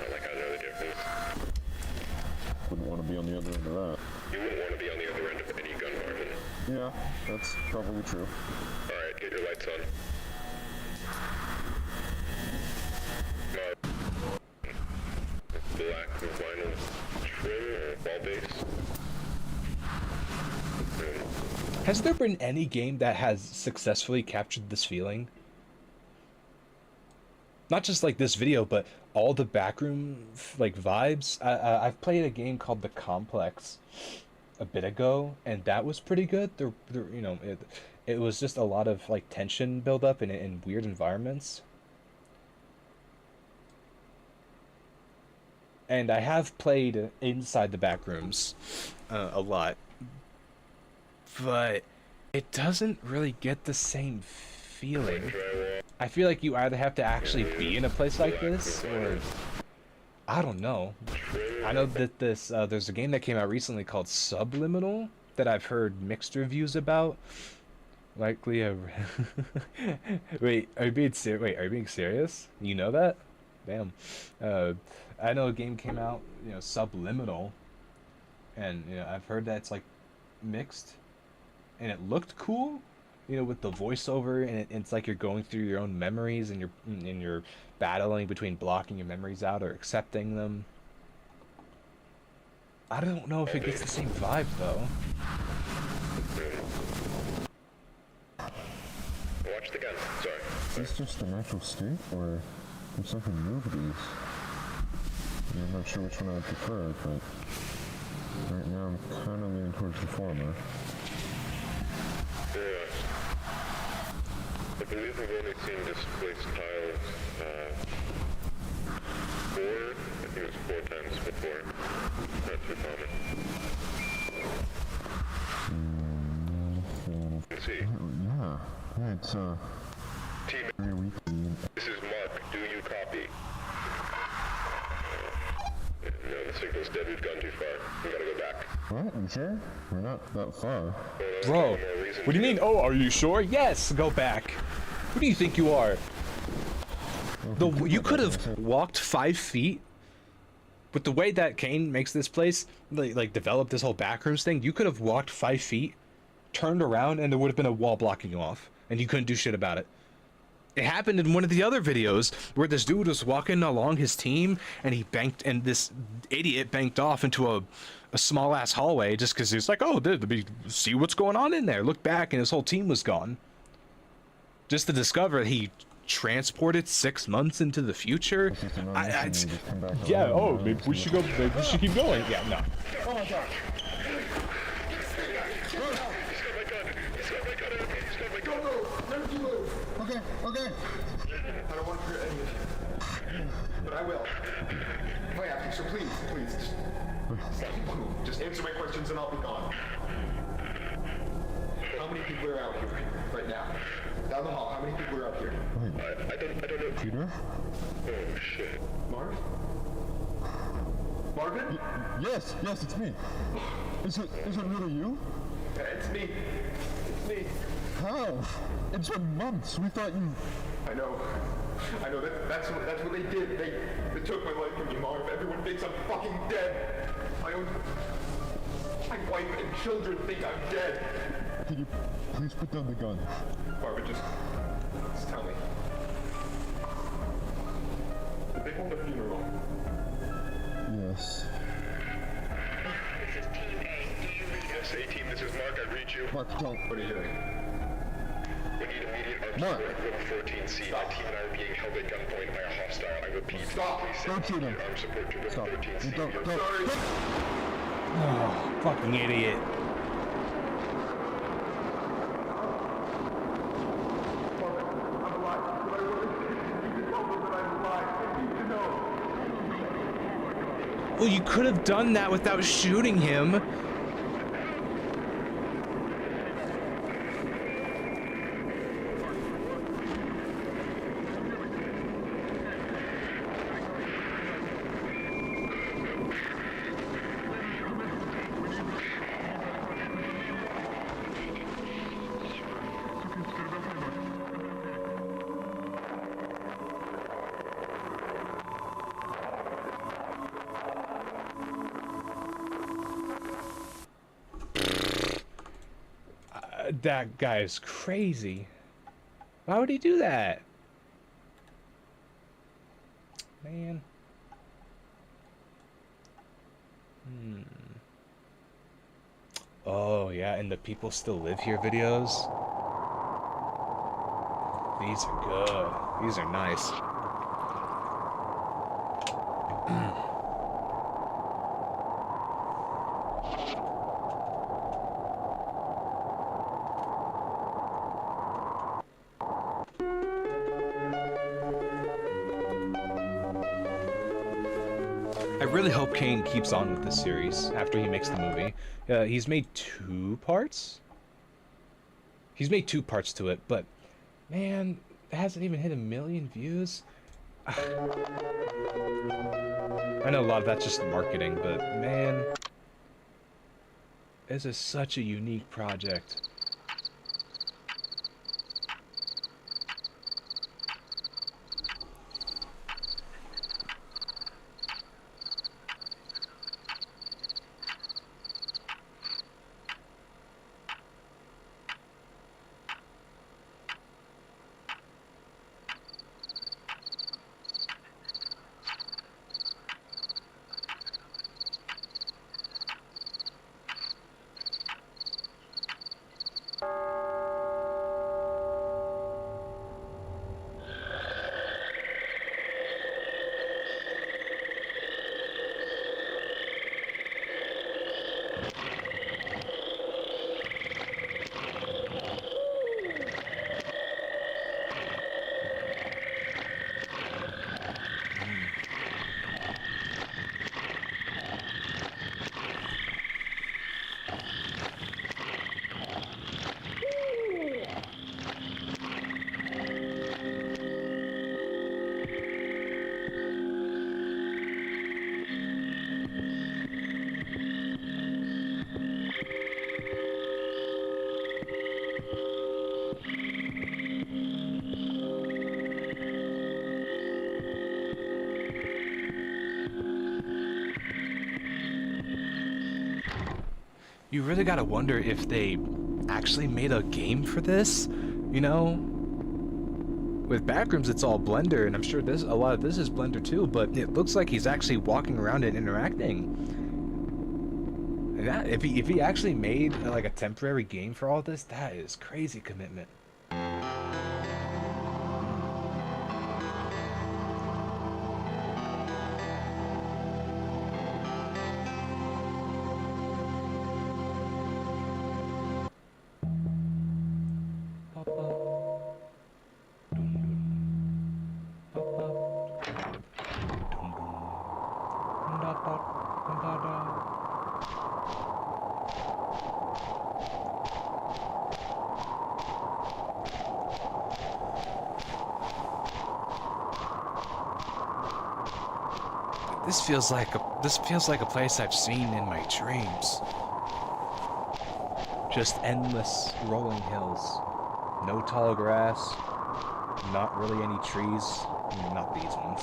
Speaker 8: Wouldn't want to be on the other end of that.
Speaker 5: You wouldn't want to be on the other end of any gun marvin.
Speaker 8: Yeah, that's probably true.
Speaker 5: Alright, get your lights on. Black vinyl trim or ball base.
Speaker 1: Has there been any game that has successfully captured this feeling? Not just like this video, but all the backroom vibes. I've played a game called The Complex a bit ago, and that was pretty good. It was just a lot of like tension build up in weird environments. And I have played inside the backrooms a lot. But it doesn't really get the same feeling. I feel like you either have to actually be in a place like this, or I don't know. I know that there's a game that came out recently called Subliminal that I've heard mixed reviews about. Likely a... Wait, are you being serious? You know that? Damn. I know a game came out, Subliminal, and I've heard that it's like mixed. And it looked cool, with the voiceover, and it's like you're going through your own memories, and you're battling between blocking your memories out or accepting them. I don't know if it gets the same vibe though.
Speaker 5: Watch the gun, sorry.
Speaker 8: Is this just the natural state, or there's something new to these? I'm not sure which one I would prefer, but right now I'm kind of leaning towards the former.
Speaker 5: Yeah. I believe we've only seen displaced tiles 4, I think it was 4 times before. Not too common. Let's see.
Speaker 8: Yeah, it's
Speaker 5: Team,
Speaker 8: very weekly.
Speaker 5: this is Mark. Do you copy? No, the signal's dead. We've gone too far. We gotta go back.
Speaker 8: What? You sure? We're not that far.
Speaker 1: Bro, what do you mean? Oh, are you sure? Yes, go back. Who do you think you are? You could have walked 5 feet. With the way that Kane makes this place, like developed this whole backrooms thing, you could have walked 5 feet, turned around, and there would have been a wall blocking you off, and you couldn't do shit about it. It happened in one of the other videos where this dude was walking along his team and he banked, and this idiot banked off into a small ass hallway just because he was like, oh, let me see what's going on in there. Look back and his whole team was gone. Just to discover he transported 6 months into the future. Yeah, oh, maybe we should go, maybe we should keep going. Yeah, no.
Speaker 5: Oh my god.
Speaker 8: Okay, okay.
Speaker 5: I don't want to hurt any of you. But I will. If I have to, so please, just answer my questions and I'll be gone. How many people are out here right now? Down the hall, how many people are out here? I don't know.
Speaker 8: Peter?
Speaker 5: Oh shit. Marv? Marvin?
Speaker 8: Yes, it's me. Is it really you?
Speaker 5: Yeah, it's me. It's me.
Speaker 8: How? It's been months. We thought you...
Speaker 5: I know. That's what they did. They took my life from me, Marv. Everyone thinks I'm fucking dead. My wife and children think I'm dead.
Speaker 8: Can you please put down the gun?
Speaker 5: Barbara, just tell me. Did they hold a funeral?
Speaker 8: Yes.
Speaker 5: This is Team A. Do you read? Yes, A-Team, this is Mark. I read you.
Speaker 8: Mark, don't.
Speaker 5: What are you doing? We need immediate armed
Speaker 8: Mark.
Speaker 5: support at Room 14C. My team and I are being held at gunpoint by a hostile. I repeat. Stop. Please send
Speaker 8: Don't shoot him.
Speaker 5: immediate armed support to Room
Speaker 8: Stop.
Speaker 5: 14C.
Speaker 8: Don't.
Speaker 5: I'm sorry.
Speaker 1: Oh, fucking idiot. Well, you could have done that without shooting him. That guy is crazy. Why would he do that? Man. Oh, yeah, and the people still live here videos. These are good. These are nice. I really hope Kane keeps on with this series after he makes the movie. He's made 2 parts? He's made 2 parts to it, but man, it hasn't even hit 1 million views. I know a lot of that's just marketing, but man, this is such a unique project. You really gotta wonder if they actually made a game for this, you know? with Backrooms, it's all Blender, and I'm sure a lot of this is Blender too, but it looks like he's actually walking around and interacting. And that, if he actually made like a temporary game for all this, that is crazy commitment. This feels like a place I've seen in my dreams. Just endless rolling hills. No tall grass. Not really any trees. I mean, not these ones.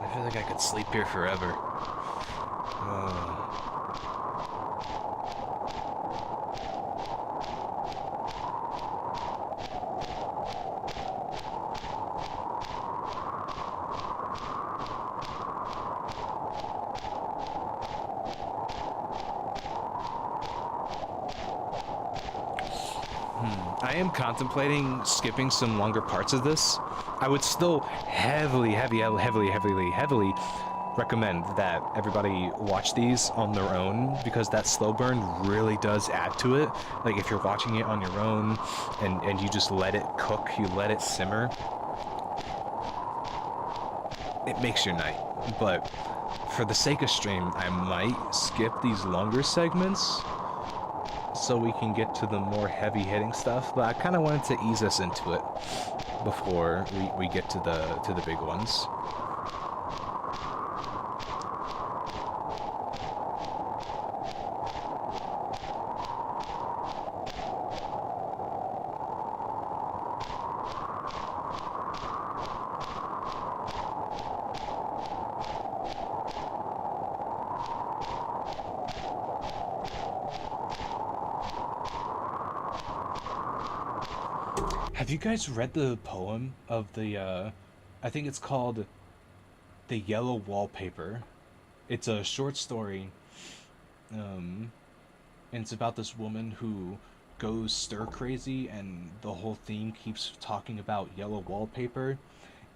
Speaker 1: I feel like I could sleep here forever. I am contemplating skipping some longer parts of this. I would still heavily recommend that everybody watch these on their own, because that slow burn really does add to it. Like if you're watching it on your own and you just let it cook, you let it simmer, it makes your night. But for the sake of stream, I might skip these longer segments so we can get to the more heavy-hitting stuff, but I kind of wanted to ease us into it before we get to the big ones. Have you guys read the poem of the, I think it's called The Yellow Wallpaper? It's a short story, and it's about this woman who goes stir-crazy, and the whole theme keeps talking about yellow wallpaper.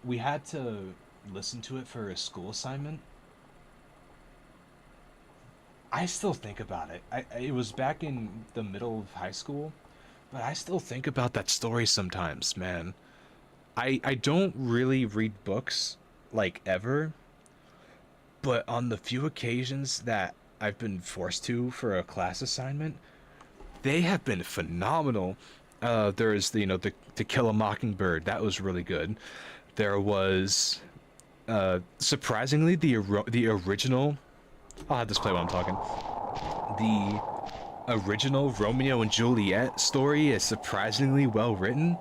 Speaker 1: We had to listen to it for a school assignment. I still think about it. It was back in the middle of high school, but I still think about that story sometimes, man. I don't really read books, like, ever. But on the few occasions that I've been forced to for a class assignment, they have been phenomenal. There's, To Kill a Mockingbird. That was really good. There was, surprisingly, the original... I'll have this play while I'm talking. The original Romeo and Juliet story is surprisingly well written.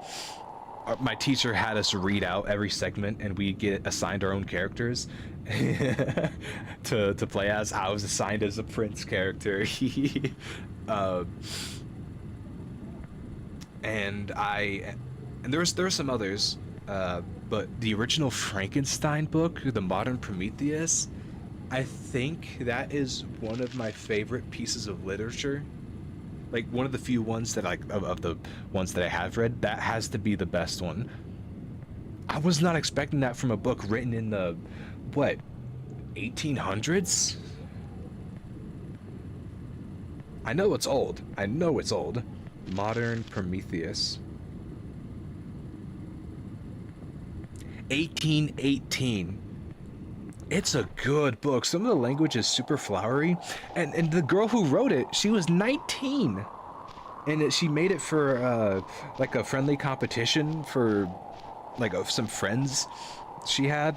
Speaker 1: My teacher had us read out every segment, and we get assigned our own characters to play as. I was assigned as a prince character. And there's some others, but the original Frankenstein book, The Modern Prometheus, I think that is one of my favorite pieces of literature. Like, one of the few ones that of the ones that I have read, that has to be the best one. I was not expecting that from a book written in the, 1800s? I know it's old. Modern Prometheus. 1818. It's a good book. Some of the language is super flowery, and the girl who wrote it, she was 19, and she made it for like a friendly competition for some friends she had,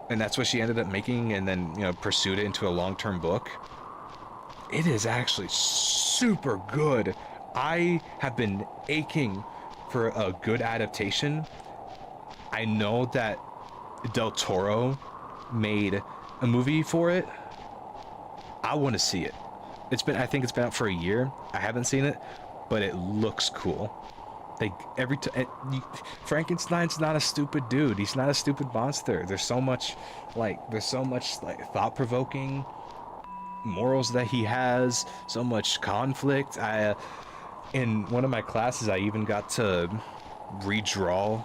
Speaker 1: and that's what she ended up making, and then pursued it into a long-term book. It is actually super good. I have been aching for a good adaptation. I know that Del Toro made a movie for it. I want to see it. I think it's been out for a year. I haven't seen it, but it looks cool. Frankenstein's not a stupid dude. He's not a stupid monster. There's so much like thought-provoking morals that he has, so much conflict. In one of my classes, I even got to redraw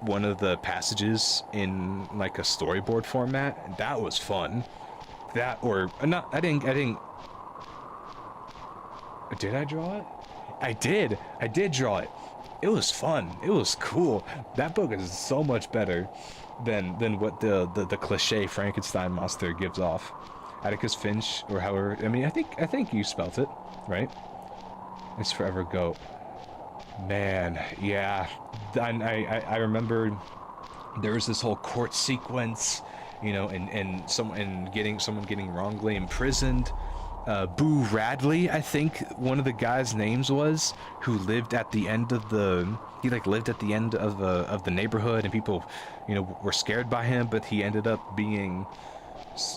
Speaker 1: one of the passages in like a storyboard format, and that was fun. That or not, I didn't did I draw it? I did draw it. It was fun. It was cool. That book is so much better than what the cliche Frankenstein monster gives off. Atticus Finch, or however, I mean, I think you spelt it, right? It's Forever Goat. Man, yeah. I remember there was this whole court sequence, you know, and someone getting wrongly imprisoned. Boo Radley, I think one of the guys' names was, who lived at the end of lived at the end of the neighborhood, and people, you know, were scared by him, but he ended up being,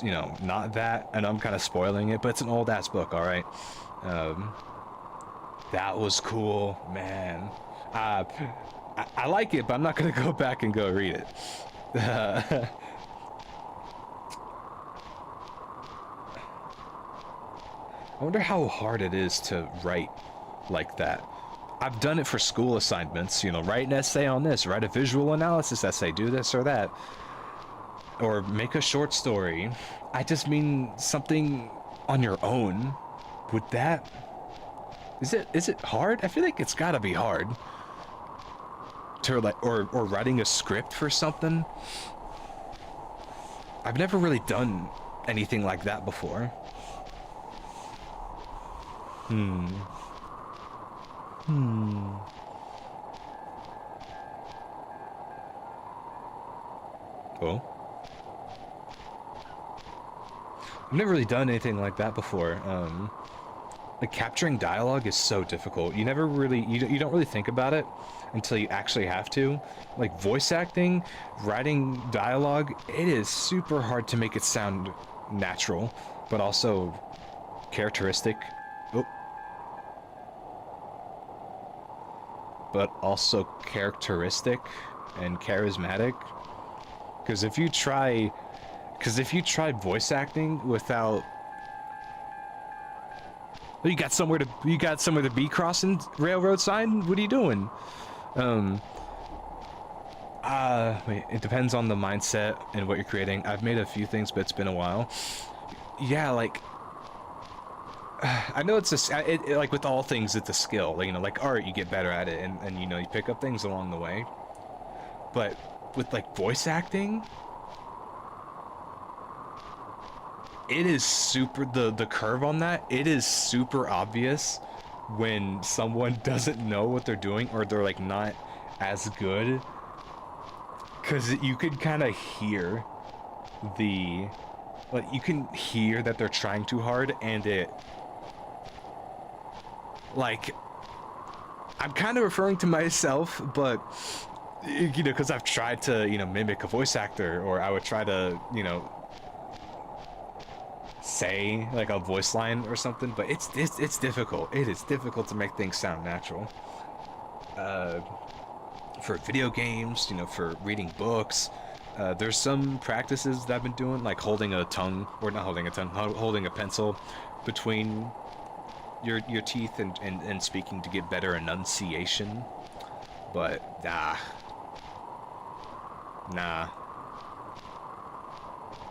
Speaker 1: you know, not that. And I'm kind of spoiling it, but it's an old ass book, all right. That was cool, man. I like it, but I'm not gonna go back and go read it. I wonder how hard it is to write like that. I've done it for school assignments, you know, write an essay on this, write a visual analysis essay, do this or that, or make a short story. I just mean something on your own. Would that... Is it hard? I feel like it's gotta be hard. To like, or writing a script for something. I've never really done anything like that before. Cool. I've never really done anything like that before. Like, capturing dialogue is so difficult. You never really, you don't really think about it until you actually have to. Like, voice acting, writing dialogue, it is super hard to make it sound natural, but also characteristic. But also characteristic and charismatic. Because if you try voice acting without... You got somewhere to be crossing railroad sign? What are you doing? Wait, it depends on the mindset and what you're creating. I've made a few things, but it's been a while. Yeah, like, I know it's like with all things, it's a skill. Like, you know, like art, you get better at it, and you know, you pick up things along the way. But with like voice acting, it is super, the curve on that, it is super obvious when someone doesn't know what they're doing, or they're like not as good, because you could kind of hear you can hear that they're trying too hard, and it, like, I'm kind of referring to myself, but you know, because I've tried to, you know, mimic a voice actor, or I would try to, you know, say like a voice line or something, but it's difficult. It is difficult to make things sound natural. For video games, you know, for reading books, there's some practices that I've been doing, like holding a pencil between your teeth and speaking to get better enunciation. But nah.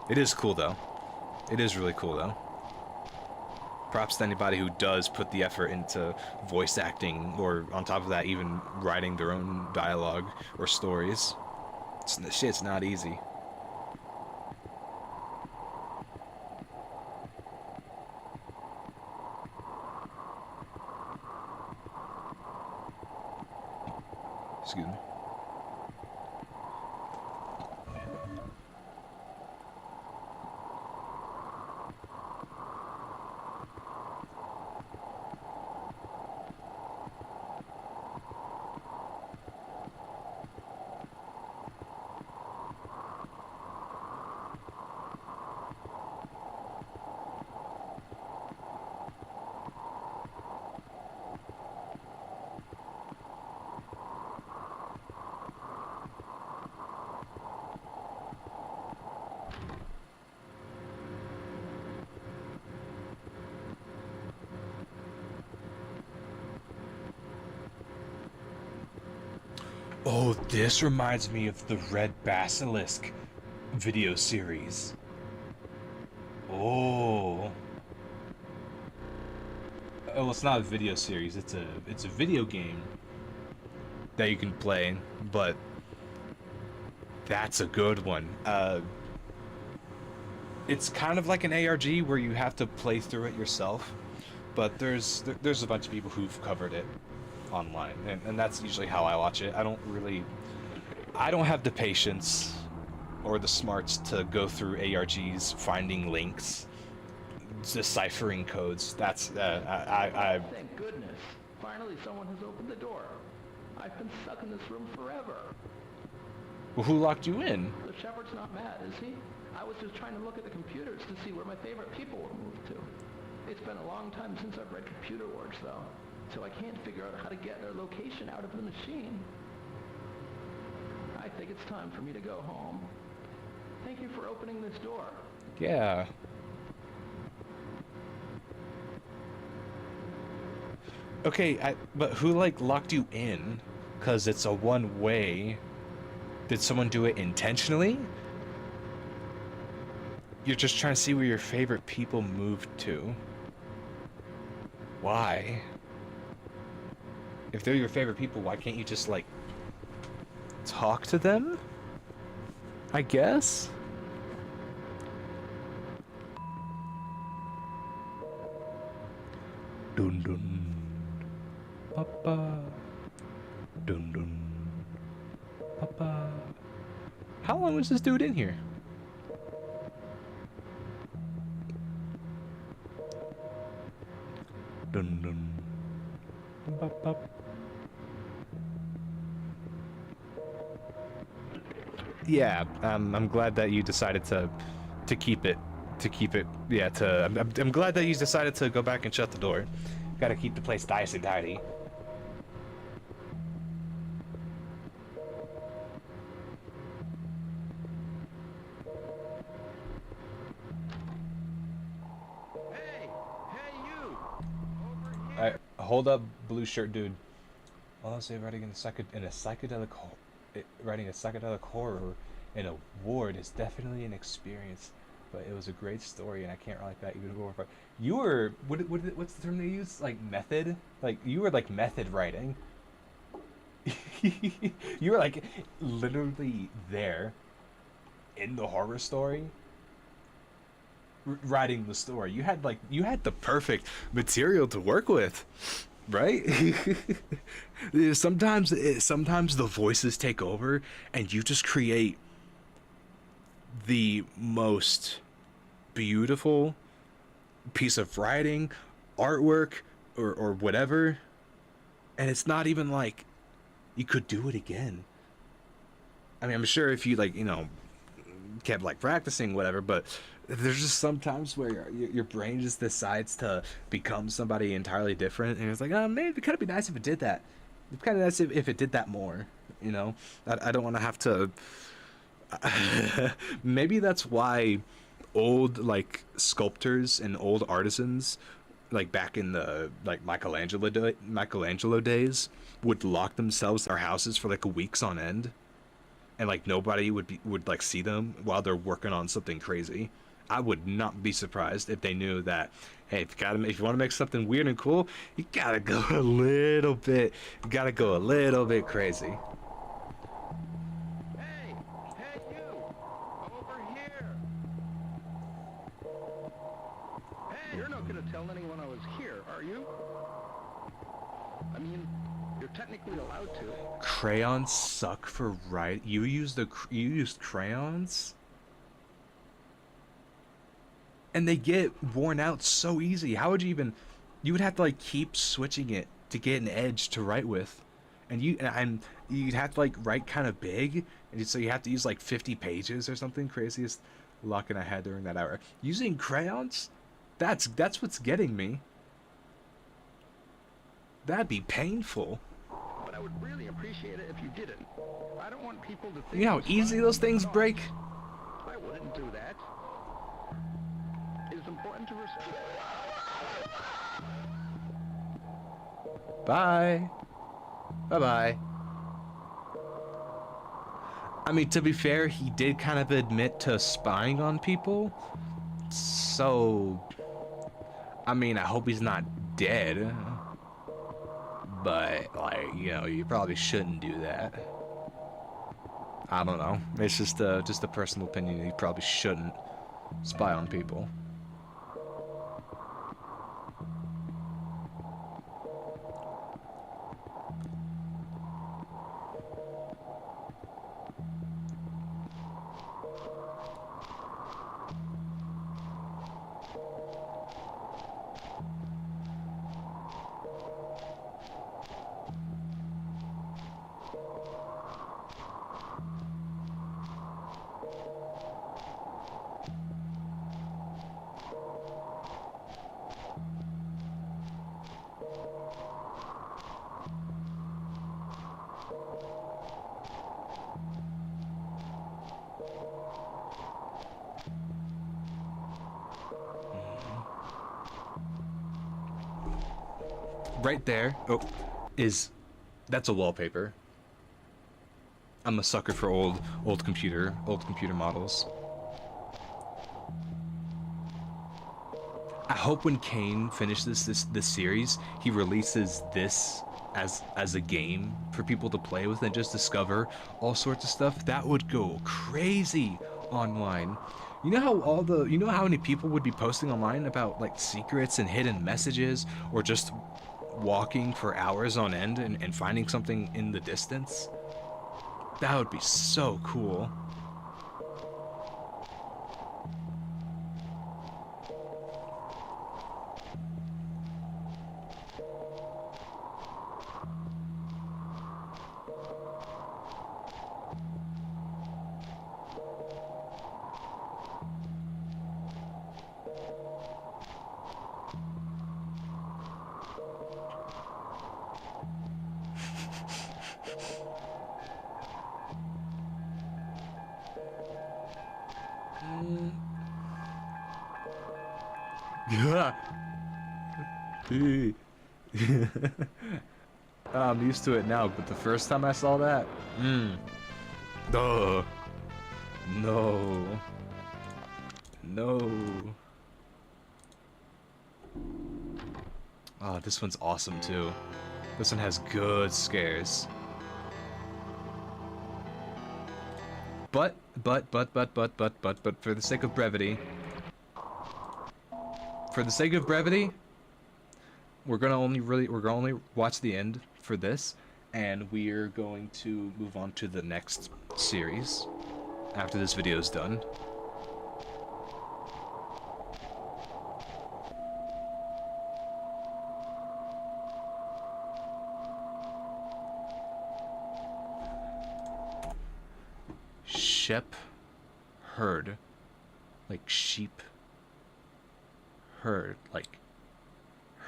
Speaker 1: It is cool though. It is really cool though. Props to anybody who does put the effort into voice acting, or on top of that, even writing their own dialogue or stories. Shit's not easy. Excuse me. Oh, this reminds me of the Red Basilisk video series. Oh. Oh, it's not a video series. It's a video game that you can play, but that's a good one. It's kind of like an ARG where you have to play through it yourself, but there's a bunch of people who've covered it online, and that's usually how I watch it. I don't have the patience or the smarts to go through ARGs, finding links, deciphering codes. That's
Speaker 9: Thank goodness. Finally someone has opened the door. I've been stuck in this room forever.
Speaker 1: Well, who locked you in?
Speaker 9: The shepherd's not mad, is he? I was just trying to look at the computers to see where my favorite people were moved to. It's been a long time since I've read Computer Wars, though, so I can't figure out how to get their location out of the machine. I think it's time for me to go home. Thank you for opening this door.
Speaker 1: Yeah. Okay, but who, like, locked you in? 'Cause it's a one-way. Did someone do it intentionally? You're just trying to see where your favorite people moved to. Why? If they're your favorite people, why can't you just, like, talk to them? I guess? Dun dun. Papa. Dun dun. Papa. How long was this dude in here? Dun dun. Bop, bop. Yeah, I'm glad that you decided to keep it, yeah, I'm glad that you decided to go back and shut the door. Gotta keep the place nice and tidy. Hold up, blue shirt dude. Well, I'll say writing a psychedelic horror in a ward is definitely an experience, but it was a great story, and I can't write that even more. You were what's the term they use? Like method? Like you were like method writing. You were like literally there in the horror story. Writing the story, you had the perfect material to work with, right? Sometimes the voices take over and you just create the most beautiful piece of writing, artwork, or whatever, and it's not even like you could do it again. I mean, I'm sure if you kept like practicing whatever, but there's just sometimes where your brain just decides to become somebody entirely different, and it's like, oh, maybe it'd kind of be nice if it did that. It'd be kind of nice if it did that more, you know? I don't want to have to... Maybe that's why old, like, sculptors and old artisans, like, back in the, like, Michelangelo days, would lock themselves in their houses for, like, weeks on end, and, like, nobody would like, see them while they're working on something crazy. I would not be surprised if they knew that, hey, if you want to make something weird and cool, you gotta go a little bit crazy.
Speaker 9: Hey, you! Over here! Hey, you're not gonna tell anyone I was here, are you? I mean, you're technically allowed to.
Speaker 1: Crayons suck for writing. You used crayons? And they get worn out so easy. How would you would have to like keep switching it to get an edge to write with. And you'd have to like write kind of big, and so you have to use like 50 pages or something. Craziest locking I had during that hour. Using crayons? That's what's getting me. That'd be painful.
Speaker 9: But I would really appreciate it if you didn't. I don't want people to think...
Speaker 1: You know how easy those things break?
Speaker 9: I wouldn't do that. It's important to respect...
Speaker 1: Bye. Bye-bye. I mean, to be fair, he did kind of admit to spying on people. So, I mean, I hope he's not dead. But, like, you know, you probably shouldn't do that. I don't know. It's just a personal opinion. You probably shouldn't spy on people. Right there, that's a wallpaper. I'm a sucker for old computer models. I hope when Kane finishes this series, he releases this as a game for people to play with and just discover all sorts of stuff. That would go crazy online. You know how many people would be posting online about like secrets and hidden messages, or just walking for hours on end and finding something in the distance? That would be so cool. I'm used to it now, but the first time I saw that, no. Oh, this one's awesome too. This one has good scares. But for the sake of brevity, we're gonna only watch the end for this, and we're going to move on to the next series after this video is done. Shep herd, like sheep. Herd, like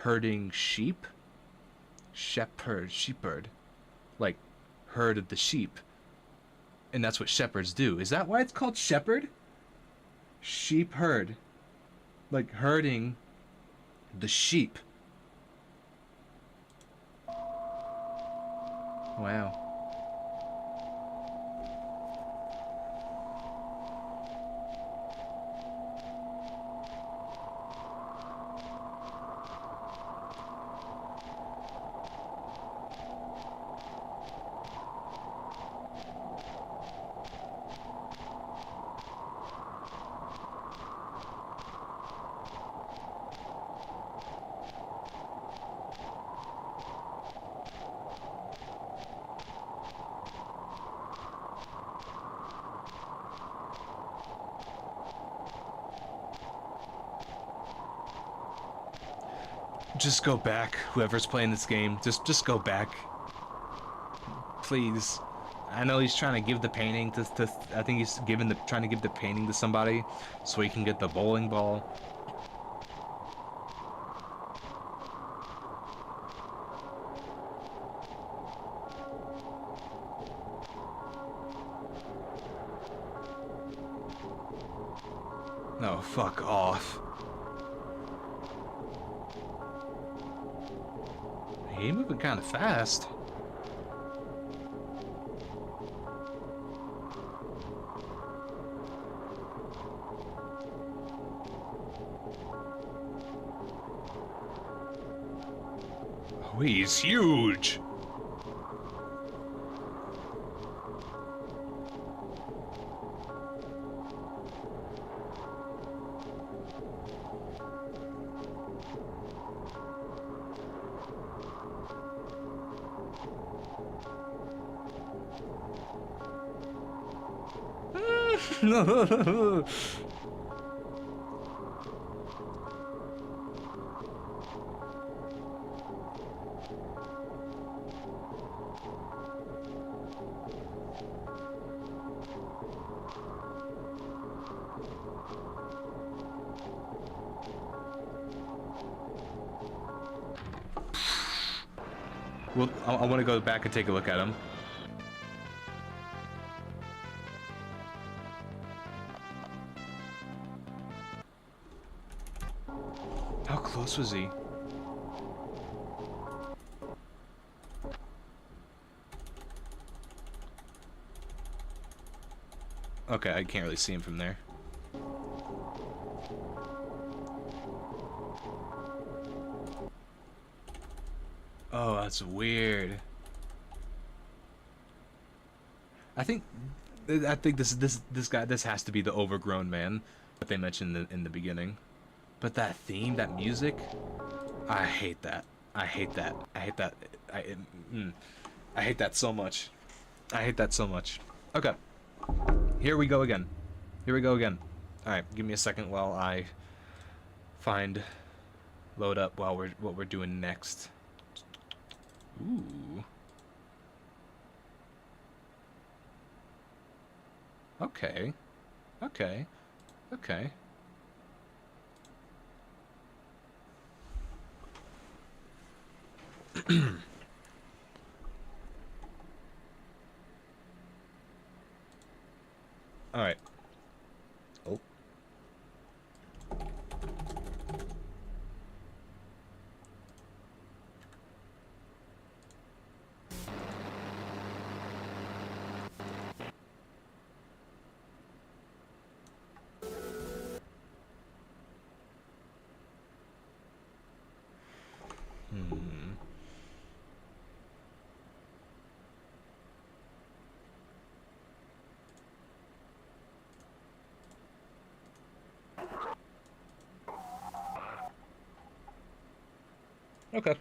Speaker 1: herding sheep. Shepherd, shepherd, like herd of the sheep. And that's what shepherds do. Is that why it's called shepherd? Sheep herd, like herding the sheep. Wow. Just go back, whoever's playing this game. Just go back. Please. I know he's trying to give the painting to I think he's trying to give the painting to somebody so he can get the bowling ball. No, fuck off. He moving kind of fast. He's huge. Well, I want to go back and take a look at him. How close was he? Okay, I can't really see him from there. Oh, that's weird. I think this has to be the overgrown man that they mentioned in the beginning. But that theme, that music, I hate that. I hate that. I hate that. I hate that so much. I hate that so much. Okay. Here we go again. Here we go again. Alright, give me a second while I load up what we're doing next. Ooh. Okay. Okay. Okay. All right. Oh. Okay.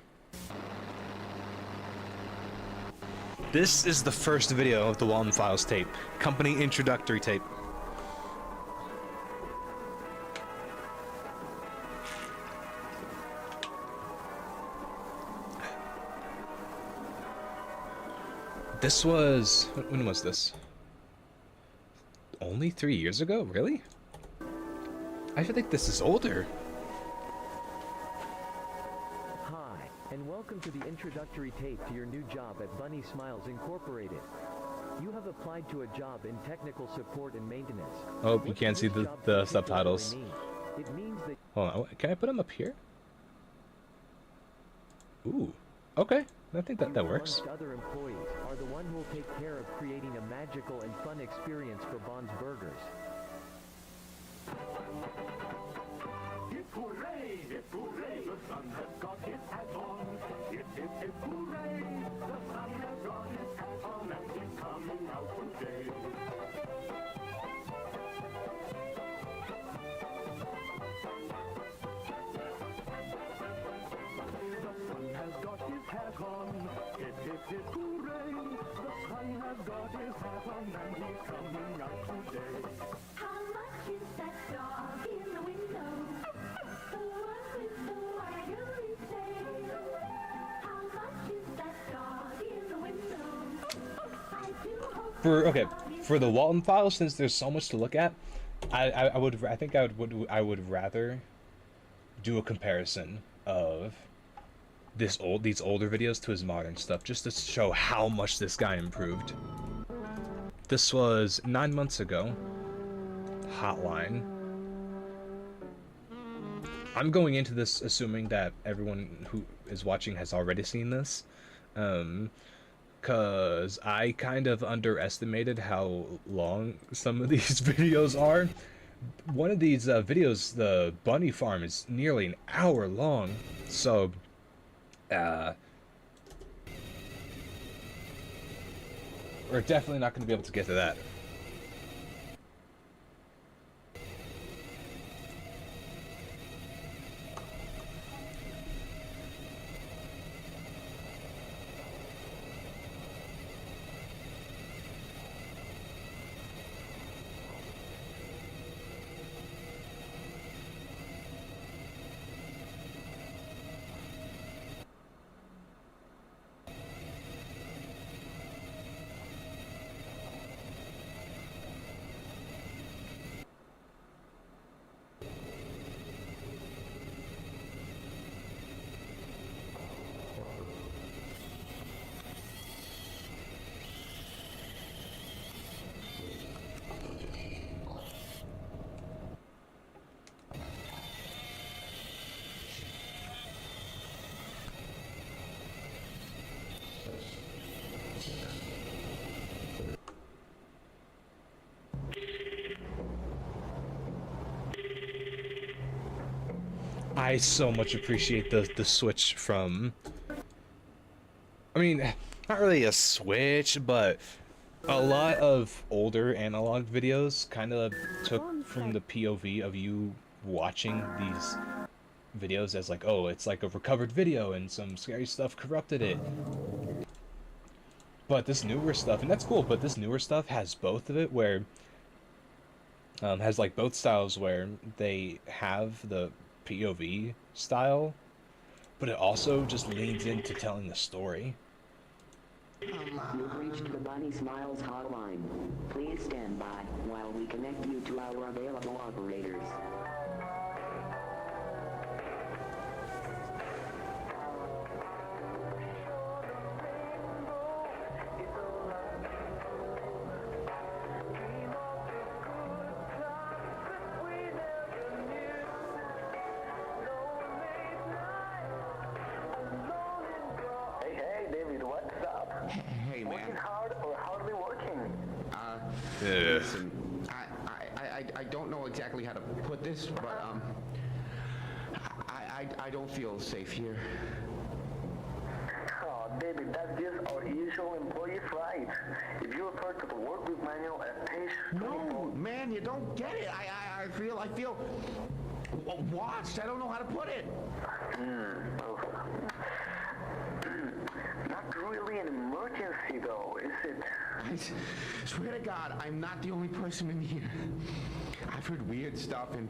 Speaker 1: This is the first video of the Walton Files tape. Company introductory tape. This was... when was this? Only 3 years ago? Really? I feel like this is older.
Speaker 10: And welcome to the introductory tape to your new job at Bunny Smiles Incorporated. You have applied to a job in technical support and maintenance.
Speaker 1: Oh, you can't see the subtitles.
Speaker 10: It means that
Speaker 1: Hold on, can I put them up here? Ooh, okay. I think that works.
Speaker 10: amongst other employees are the one who will take care of creating a magical and fun experience for Bond's Burgers.
Speaker 11: Hip hooray! Hip hooray! The sun has got his hat on. Hip hip hip hooray! The sun has got his hat on and he's coming out today. The sun has got his hat on. Hip hip hip hooray! The sun has got his hat on and he's coming out today.
Speaker 12: How much is that dog in the window? The one with the wagon say. How much is that dog in the window? I do hope
Speaker 1: For the Walton Files, since there's so much to look at, I would rather do a comparison of these older videos to his modern stuff, just to show how much this guy improved. This was 9 months ago. Hotline. I'm going into this assuming that everyone who is watching has already seen this, cause I kind of underestimated how long some of these videos are. One of these videos, the bunny farm, is nearly an hour long, so we're definitely not going to be able to get to that. I so much appreciate the switch from, I mean, not really a switch, but a lot of older analog videos kind of took from the POV of you watching these videos as like, oh, it's like a recovered video and some scary stuff corrupted it. But this newer stuff, and that's cool, but this newer stuff has both of it, where has like both styles, where they have the POV style, but it also just leans into telling the story.
Speaker 3: You've reached the Bunny Smiles hotline. Please stand by while we connect you to our available operators.
Speaker 5: Listen, I don't know exactly how to put this, but I don't feel safe here.
Speaker 13: Oh, David, that's just our usual employee right. If you refer to the work group manual at page...
Speaker 5: No, man, you don't get it. I feel watched. I don't know how to put it.
Speaker 13: Not really an emergency, though, is it?
Speaker 5: I swear to God, I'm not the only person in here. I've heard weird stuff and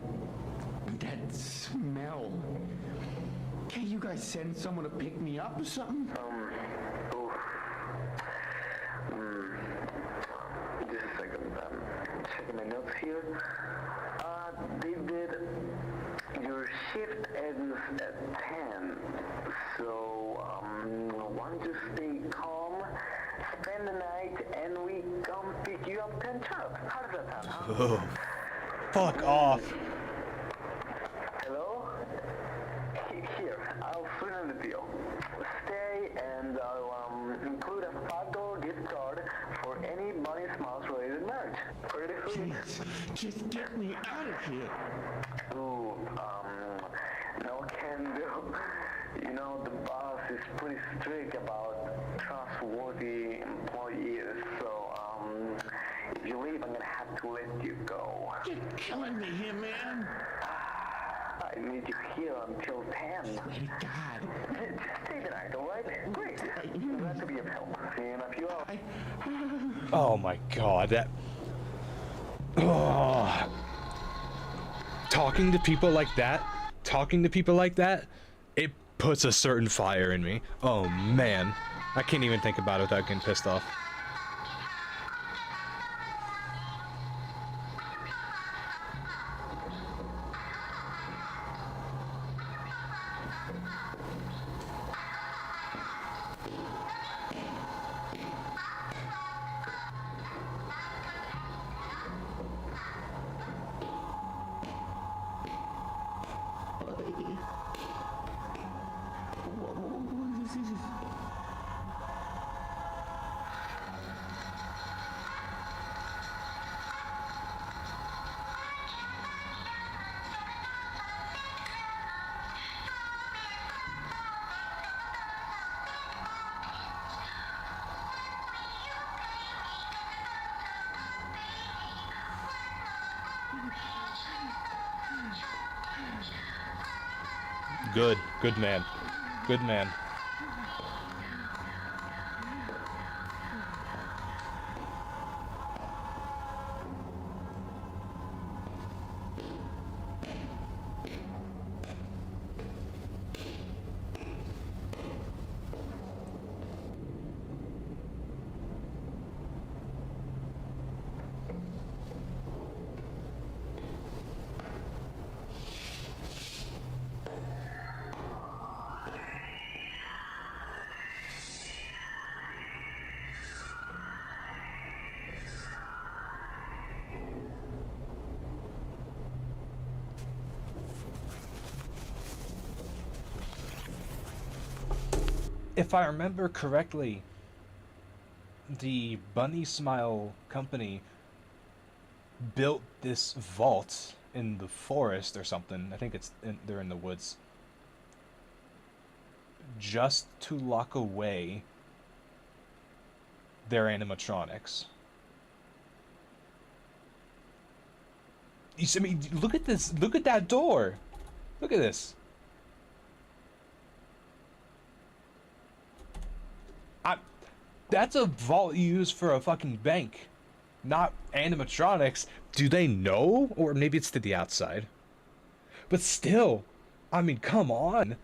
Speaker 5: that smell. Can't you guys send someone to pick me up or something?
Speaker 13: Just a second. Checking my notes here. David, your shift ends at 10. So, why don't you stay calm, spend the night, and we come pick you up 10 sharp. How does that sound, huh?
Speaker 1: Oh, fuck off.
Speaker 13: Hello? Here, I'll sweeten the deal. Stay, and I'll include a $5 gift card for any Bunny Smiles related merch. Pretty soon.
Speaker 5: Just get me out of here.
Speaker 13: Ooh, no can do. You know, the boss is pretty strict about trustworthy employees, so, if you leave, I'm gonna have to let you go.
Speaker 5: You're killing me here, man.
Speaker 13: I need you here until 10.
Speaker 5: Swear to God.
Speaker 13: Just stay the night, alright? Great. Glad to be of help. See you in a few hours.
Speaker 1: Oh my god, that... Oh. Talking to people like that, it puts a certain fire in me. Oh man, I can't even think about it without getting pissed off. Good. Good man. Good man. If I remember correctly, the Bunny Smile company built this vault in the forest or something. I think they're in the woods. Just to lock away their animatronics. I mean, look at this. Look at that door. Look at this. That's a vault you use for a fucking bank, not animatronics. Do they know? Or maybe it's to the outside. But still, I mean, come on.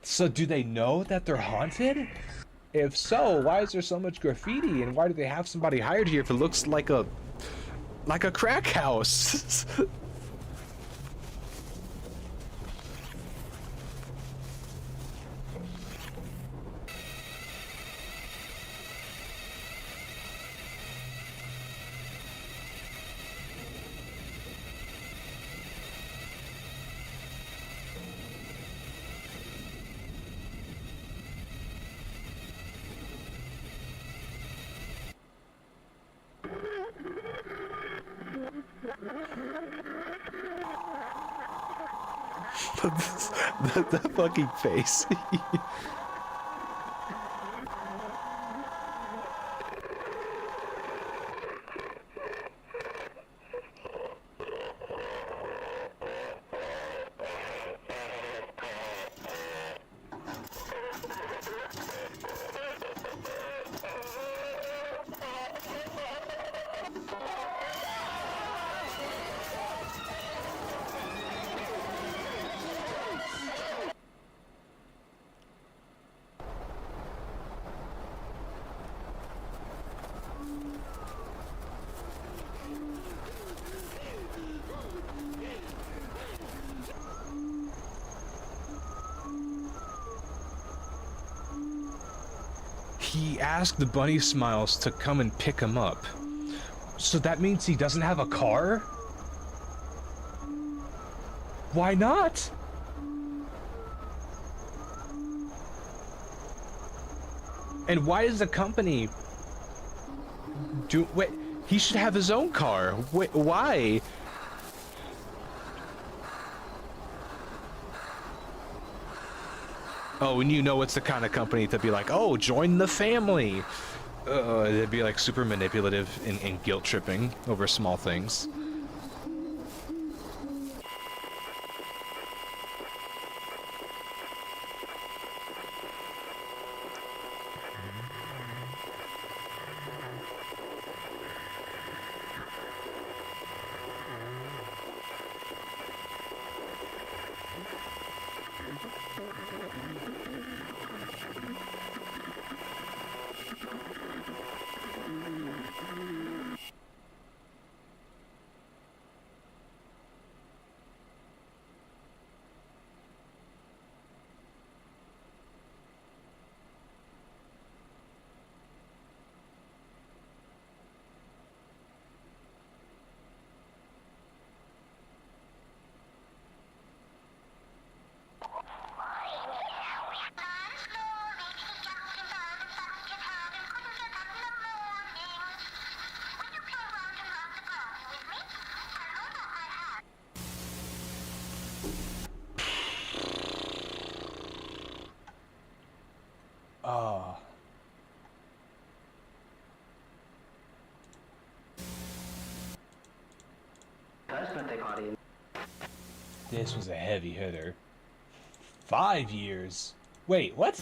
Speaker 1: So do they know that they're haunted? If so, why is there so much graffiti, and why do they have somebody hired here if it looks like a crack house? the fucking face. He asked the Bunny Smiles to come and pick him up. So that means he doesn't have a car? Why not? And why is the company wait, he should have his own car. Wait, why? Oh, and you know it's the kind of company to be like, oh, join the family. They'd be like super manipulative and guilt tripping over small things.
Speaker 13: First birthday party.
Speaker 1: This was a heavy hitter. 5 years. Wait, what?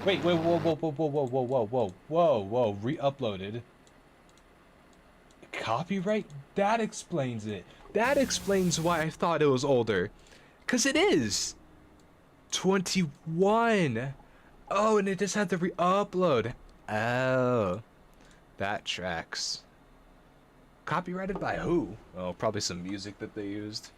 Speaker 1: Wait, whoa, whoa, whoa, whoa, whoa, whoa, whoa, whoa, whoa, whoa, re-uploaded. Copyright? That explains it. That explains why I thought it was older. 'Cause it is. 21. Oh, and it just had to re-upload. Oh. That tracks. Copyrighted by who? Oh, probably some music that they used.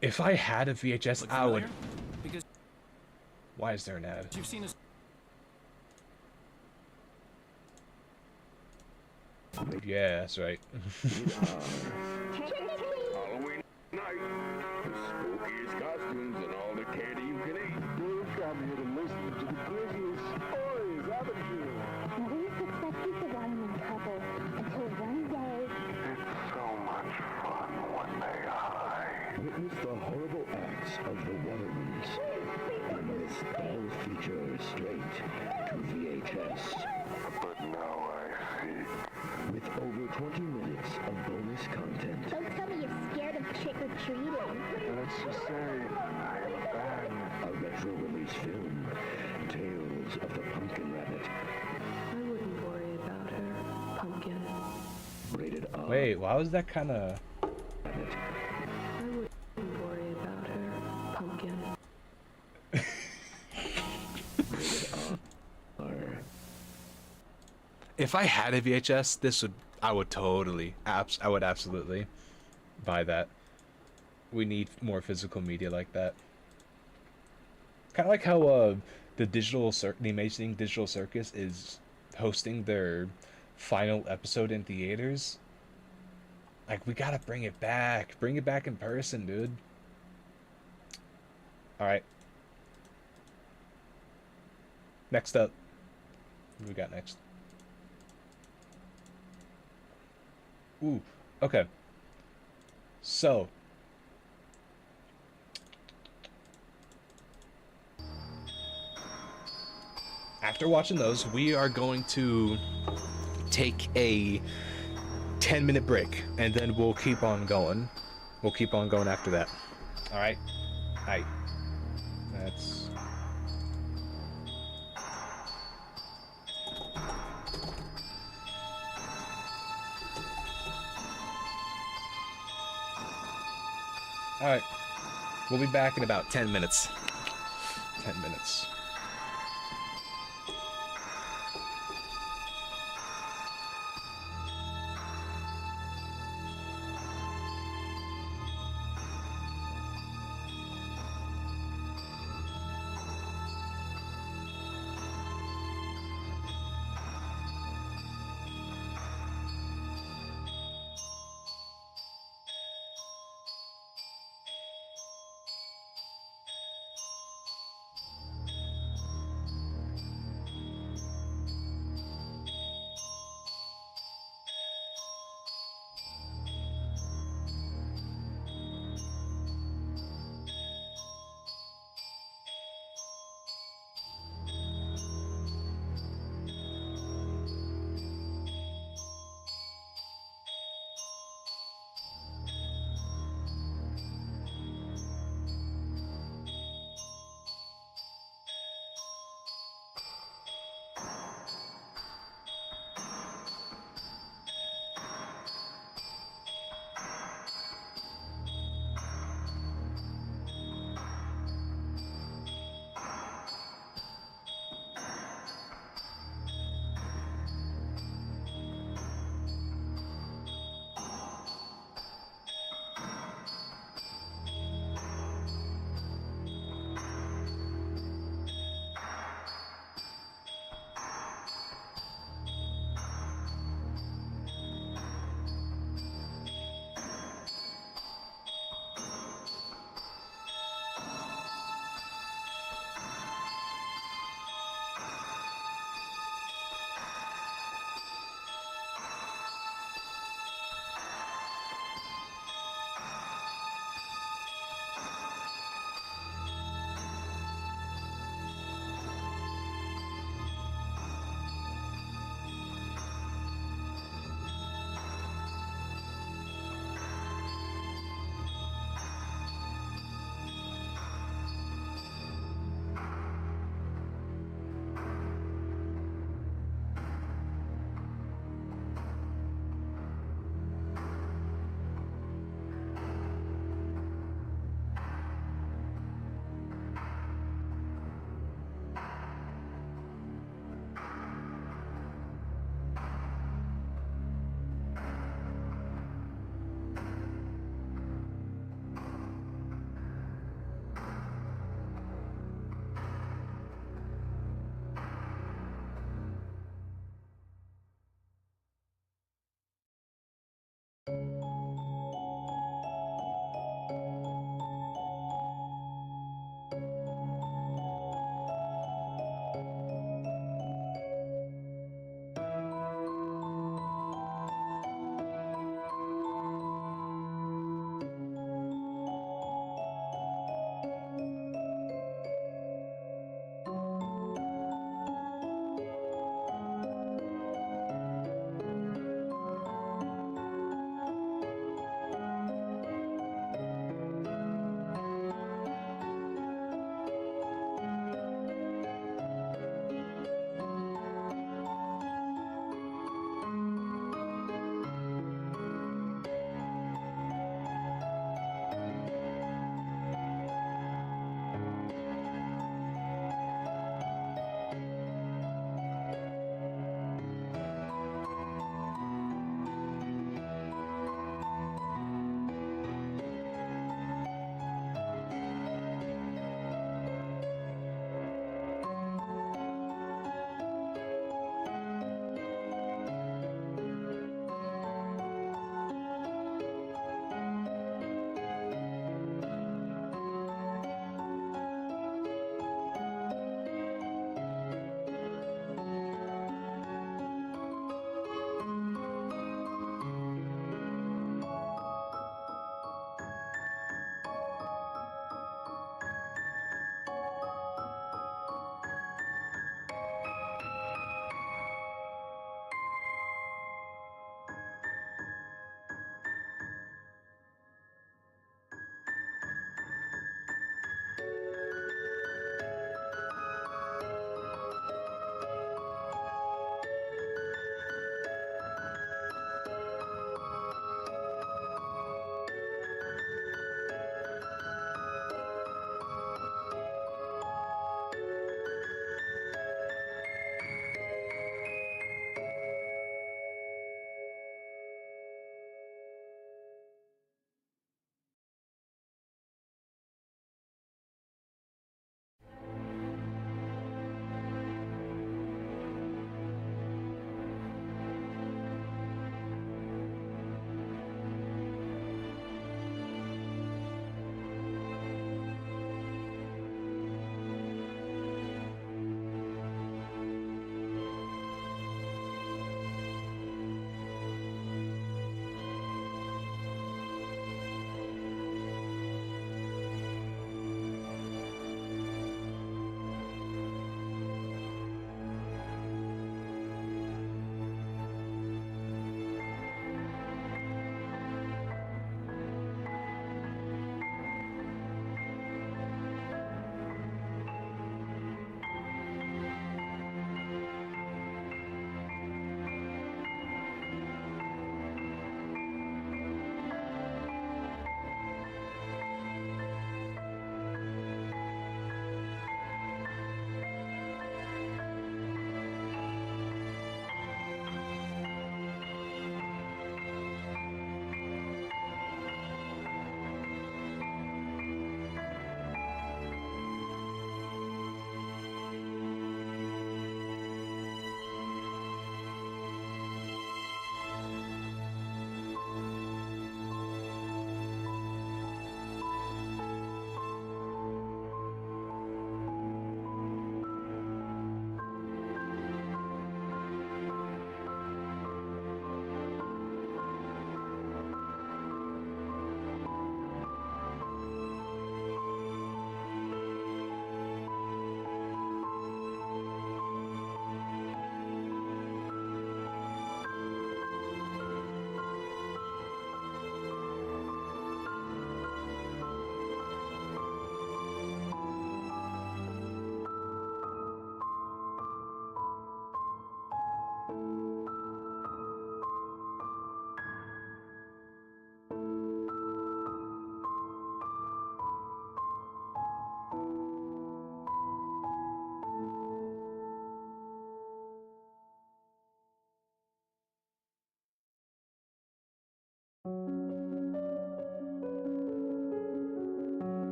Speaker 1: If I had a VHS, I would.
Speaker 14: Because
Speaker 1: Why is there an ad?
Speaker 14: you've seen us.
Speaker 1: Yeah, that's right.
Speaker 11: Halloween night. The spookiest costumes and all the candy you can eat. You've come here to listen to the craziest stories, haven't you?
Speaker 12: And we suspected the one in trouble until one day.
Speaker 11: It's so much fun when they hide. Witness the horrible acts of the Watermans in this all-feature straight to VHS. But now I see. With over 20 minutes of bonus content.
Speaker 12: Don't tell me you're scared of trick-or-treating.
Speaker 11: Let's just say I am a fan. A retro-release film, Tales of the Pumpkin Rabbit.
Speaker 15: I wouldn't worry about her, Pumpkin.
Speaker 11: Rated R.
Speaker 1: Wait, why was that kind of?
Speaker 11: Rabbit.
Speaker 15: I wouldn't worry about her, Pumpkin.
Speaker 11: Rated R.
Speaker 1: If I had a VHS, I would totally, I would absolutely buy that. We need more physical media like that. Kind of like how the Amazing Digital Circus is hosting their final episode in theaters. Like, we gotta bring it back. Bring it back in person, dude. Alright. Next up. What do we got next? Ooh, okay. So. After watching those, we are going to take a 10-minute break, and then we'll keep on going. We'll keep on going after that. Alright? Alright. That's... Alright. We'll be back in about 10 minutes. 10 minutes.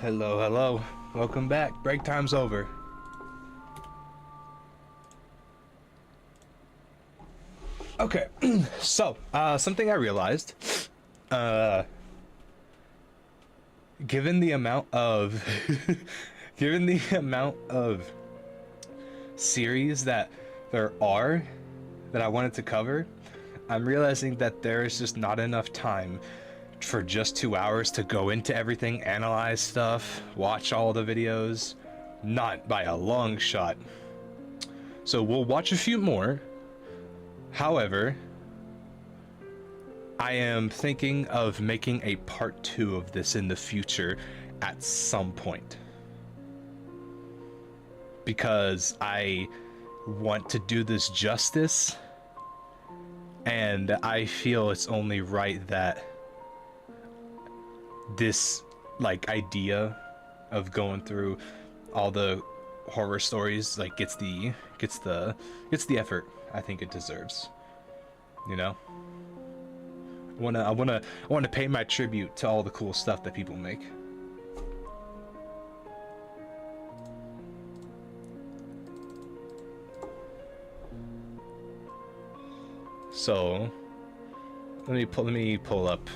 Speaker 1: Hello, hello. Welcome back. Break time's over. Okay, so, something I realized, given the amount of, given the amount of series that there are that I wanted to cover, I'm realizing that there is just not enough time for just 2 hours to go into everything, analyze stuff, watch all the videos. Not by a long shot. So we'll watch a few more. However, I am thinking of making a part 2 of this in the future at some point. Because I want to do this justice, and I feel it's only right that this like idea of going through all the horror stories like gets the effort I think it deserves. You know? I wanna pay my tribute to all the cool stuff that people make. So let me pull up.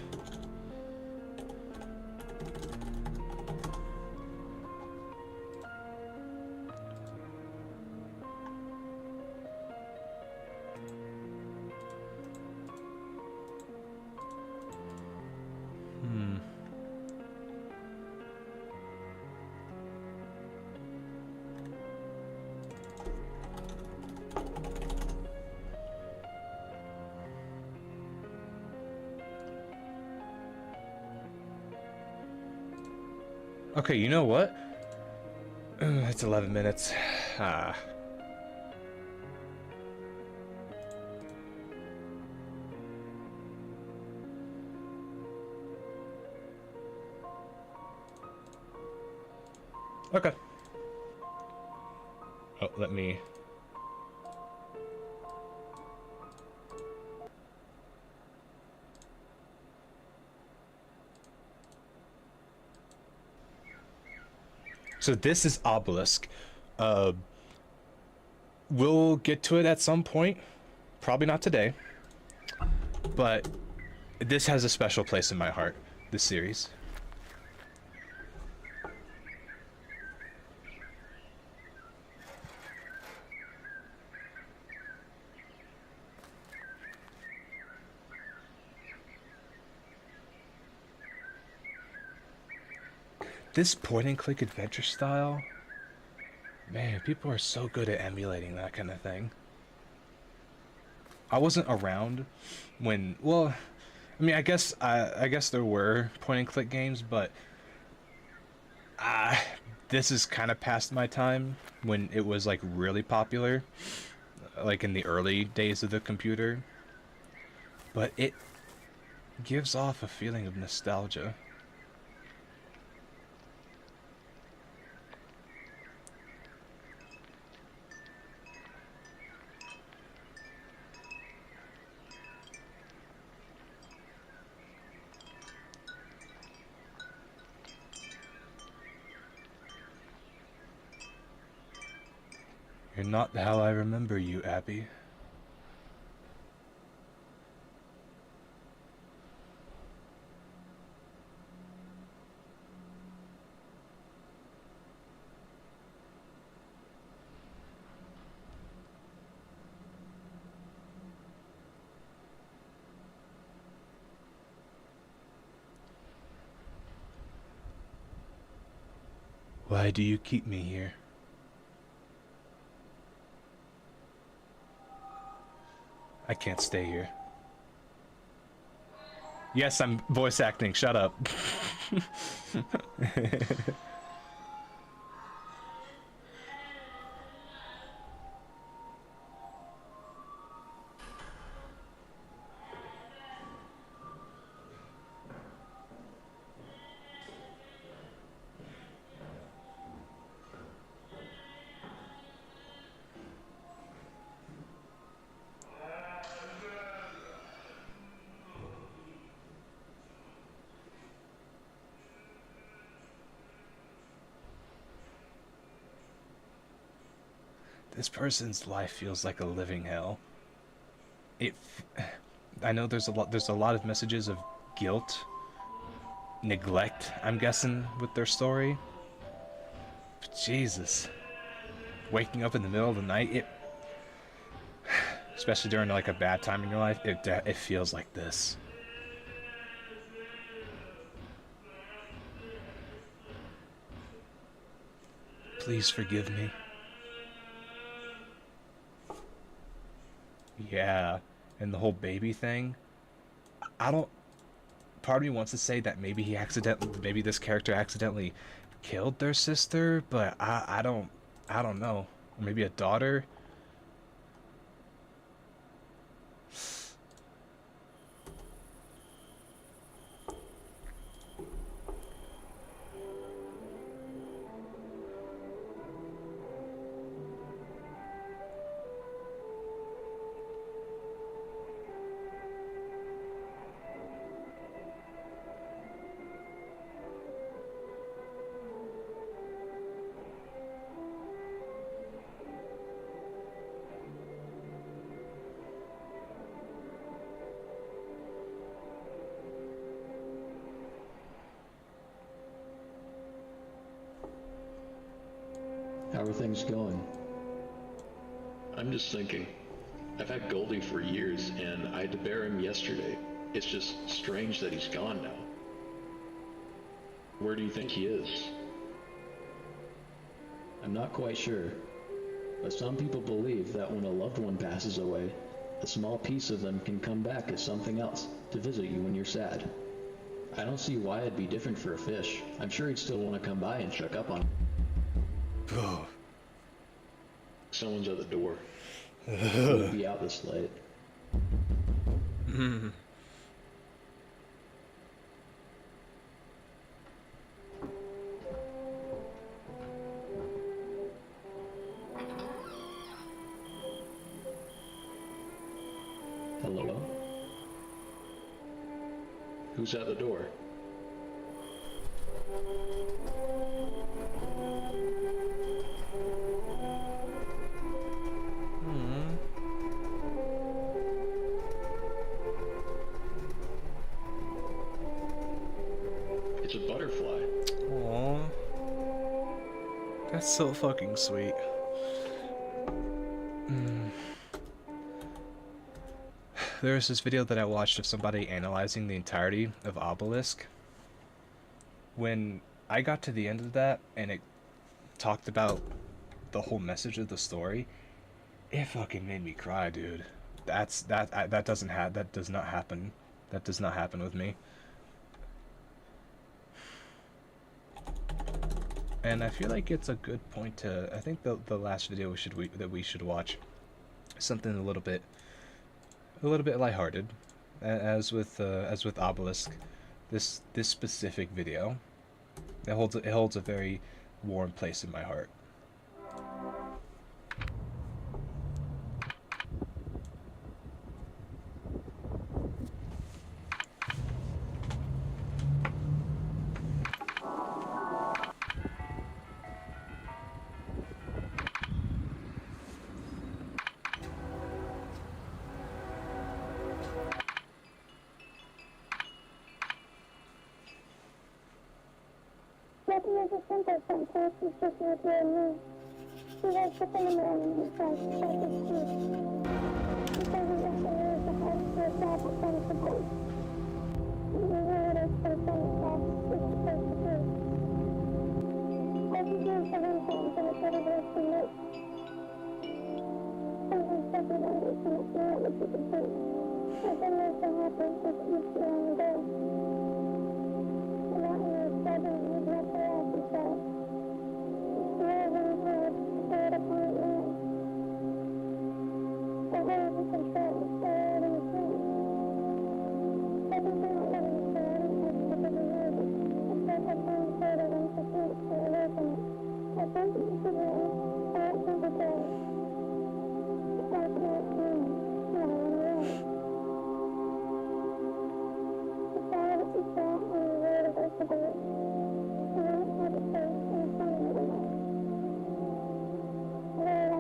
Speaker 1: Okay, you know what? It's 11 minutes. Okay. Oh, let me... So this is Obelisk. We'll get to it at some point. Probably not today. But this has a special place in my heart, this series. This point-and-click adventure style, man, people are so good at emulating that kind of thing. I wasn't around when, well, I mean, I guess there were point-and-click games, but this is kind of past my time when it was like really popular, like in the early days of the computer. But it gives off a feeling of nostalgia. You're not how I remember you, Abby. Why do you keep me here? I can't stay here. Yes, I'm voice acting. Shut up. This person's life feels like a living hell. I know there's a lot of messages of guilt, neglect, I'm guessing, with their story. But Jesus. Waking up in the middle of the night, especially during like a bad time in your life, it feels like this. Please forgive me. Yeah, and the whole baby thing. I don't. Part of me wants to say that maybe this character accidentally killed their sister, but I don't know. Or maybe a daughter.
Speaker 14: How are things going?
Speaker 16: I'm just thinking. I've had Goldie for years, and I had to bear him yesterday. It's just strange that he's gone now. Where do you think he is?
Speaker 14: I'm not quite sure, but some people believe that when a loved one passes away, a small piece of them can come back as something else to visit you when you're sad. I don't see why it'd be different for a fish. I'm sure he'd still want to come by and check up on you.
Speaker 16: Someone's at the door.
Speaker 14: Wouldn't be out this late. Hello?
Speaker 16: Who's at the door? It's a butterfly.
Speaker 1: Aww. That's so fucking sweet. There was this video that I watched of somebody analyzing the entirety of Obelisk. When I got to the end of that and it talked about the whole message of the story, it fucking made me cry, dude. That does not happen. That does not happen with me. And I feel like it's a good point to. I think the last video that we should watch, something a little bit lighthearted, as with Obelisk. This specific video, it holds a very warm place in my heart.
Speaker 12: Making is a simple sentence, it's just not real me. He wakes up in the morning and tries to take his teeth. He says he yesterday is the house to a job at Benson Place. He usually it is for the same stuff it's supposed to do. But he gives the uniforms and it's better than too late. Sometimes taking them is so much more what you can do. But then there's the happy just each year on the day.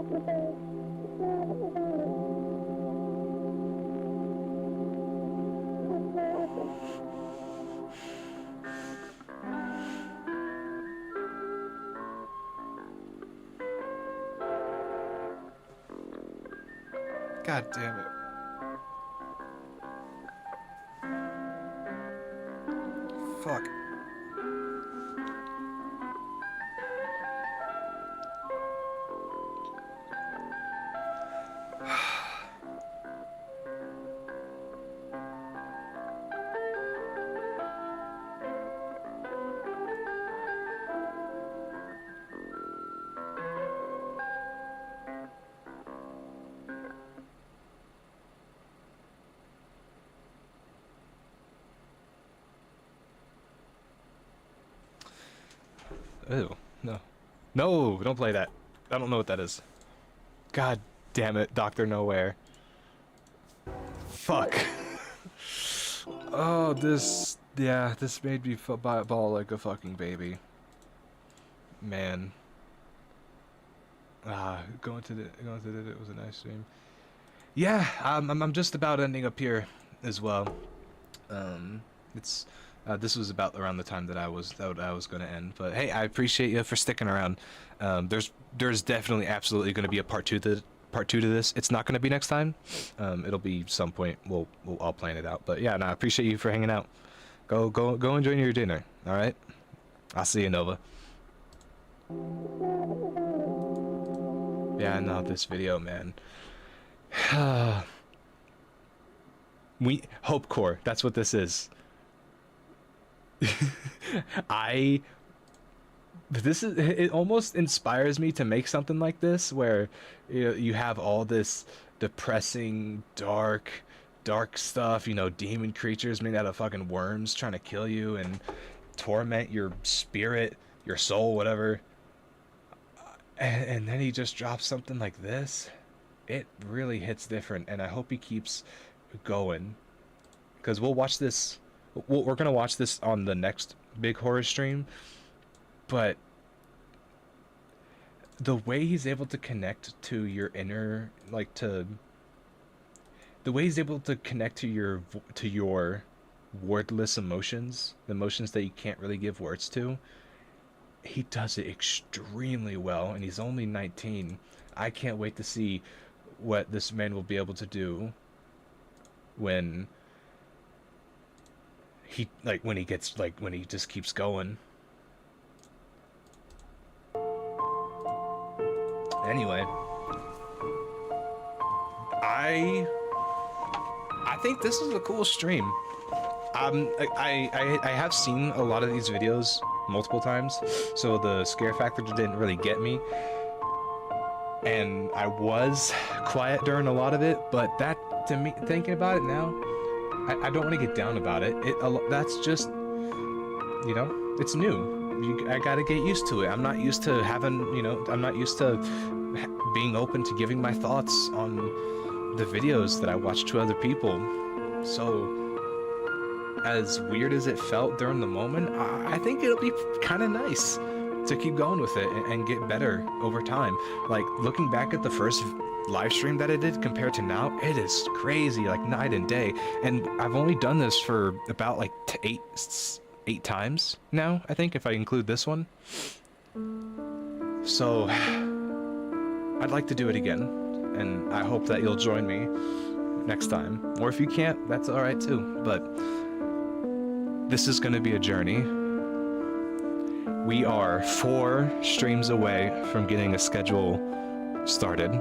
Speaker 12: Thank you.
Speaker 1: God damn it. Fuck. Ew, no. No, don't play that. I don't know what that is. God damn it, Dr. Nowhere. Fuck. Oh, this made me ball like a fucking baby. Man. Going to it was a nice stream. Yeah, I'm just about ending up here as well. This was about around the time that I was going to end. But hey, I appreciate you for sticking around. There's definitely absolutely going to be a part two to this. It's not going to be next time. It'll be some point. We'll all plan it out. But yeah, I appreciate you for hanging out. Go enjoy your dinner. All right. I'll see you, Nova. Yeah, no, this video, man. Hope Core. That's what this is. It almost inspires me to make something like this where you have all this depressing dark stuff, demon creatures made out of fucking worms trying to kill you and torment your spirit, your soul, whatever, and then he just drops something like this. It really hits different, and I hope he keeps going, because we'll watch this. We're gonna watch this on the next big horror stream, but the way he's able to connect to your inner, the way he's able to connect to your wordless emotions, the emotions that you can't really give words to, he does it extremely well, and he's only 19. I can't wait to see what this man will be able to do when he just keeps going. Anyway, I think this is a cool stream. I have seen a lot of these videos multiple times, so the scare factor didn't really get me, and I was quiet during a lot of it, but that, to me, thinking about it now, I don't want to get down about it. That's just, it's new. I gotta get used to it. I'm not used to having, I'm not used to being open to giving my thoughts on the videos that I watch to other people. So, as weird as it felt during the moment, I think it'll be kind of nice to keep going with it and get better over time. Like, looking back at the first live stream that I did compared to now, it is crazy, like night and day. And I've only done this for about like eight times now, I think, if I include this one. So I'd like to do it again, and I hope that you'll join me next time. Or if you can't, that's all right too. But this is going to be a journey. We are 4 streams away from getting a schedule started.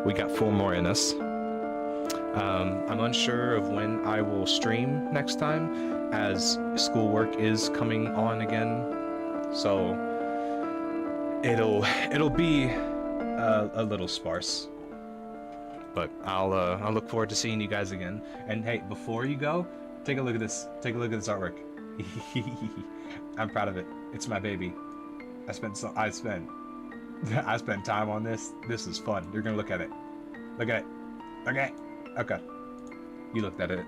Speaker 1: We got 4 more in us. I'm unsure of when I will stream next time, as schoolwork is coming on again. So it'll be a little sparse. But I'll look forward to seeing you guys again. And hey, before you go, take a look at this. Take a look at this artwork. I'm proud of it. It's my baby. I spent time on this. This is fun. You're gonna look at it. Look at it. Look at it. Okay. You looked at it.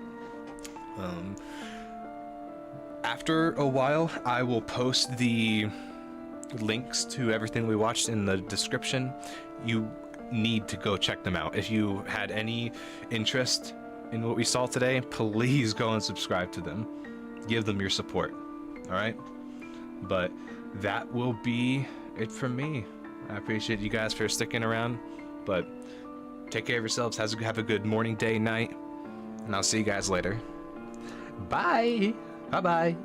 Speaker 1: After a while, I will post the links to everything we watched in the description. You need to go check them out. If you had any interest in what we saw today, please go and subscribe to them. Give them your support. All right? But that will be it from me. I appreciate you guys for sticking around, but Take care of yourselves. Have a good morning, day, night. And I'll see you guys later. Bye. Bye-bye.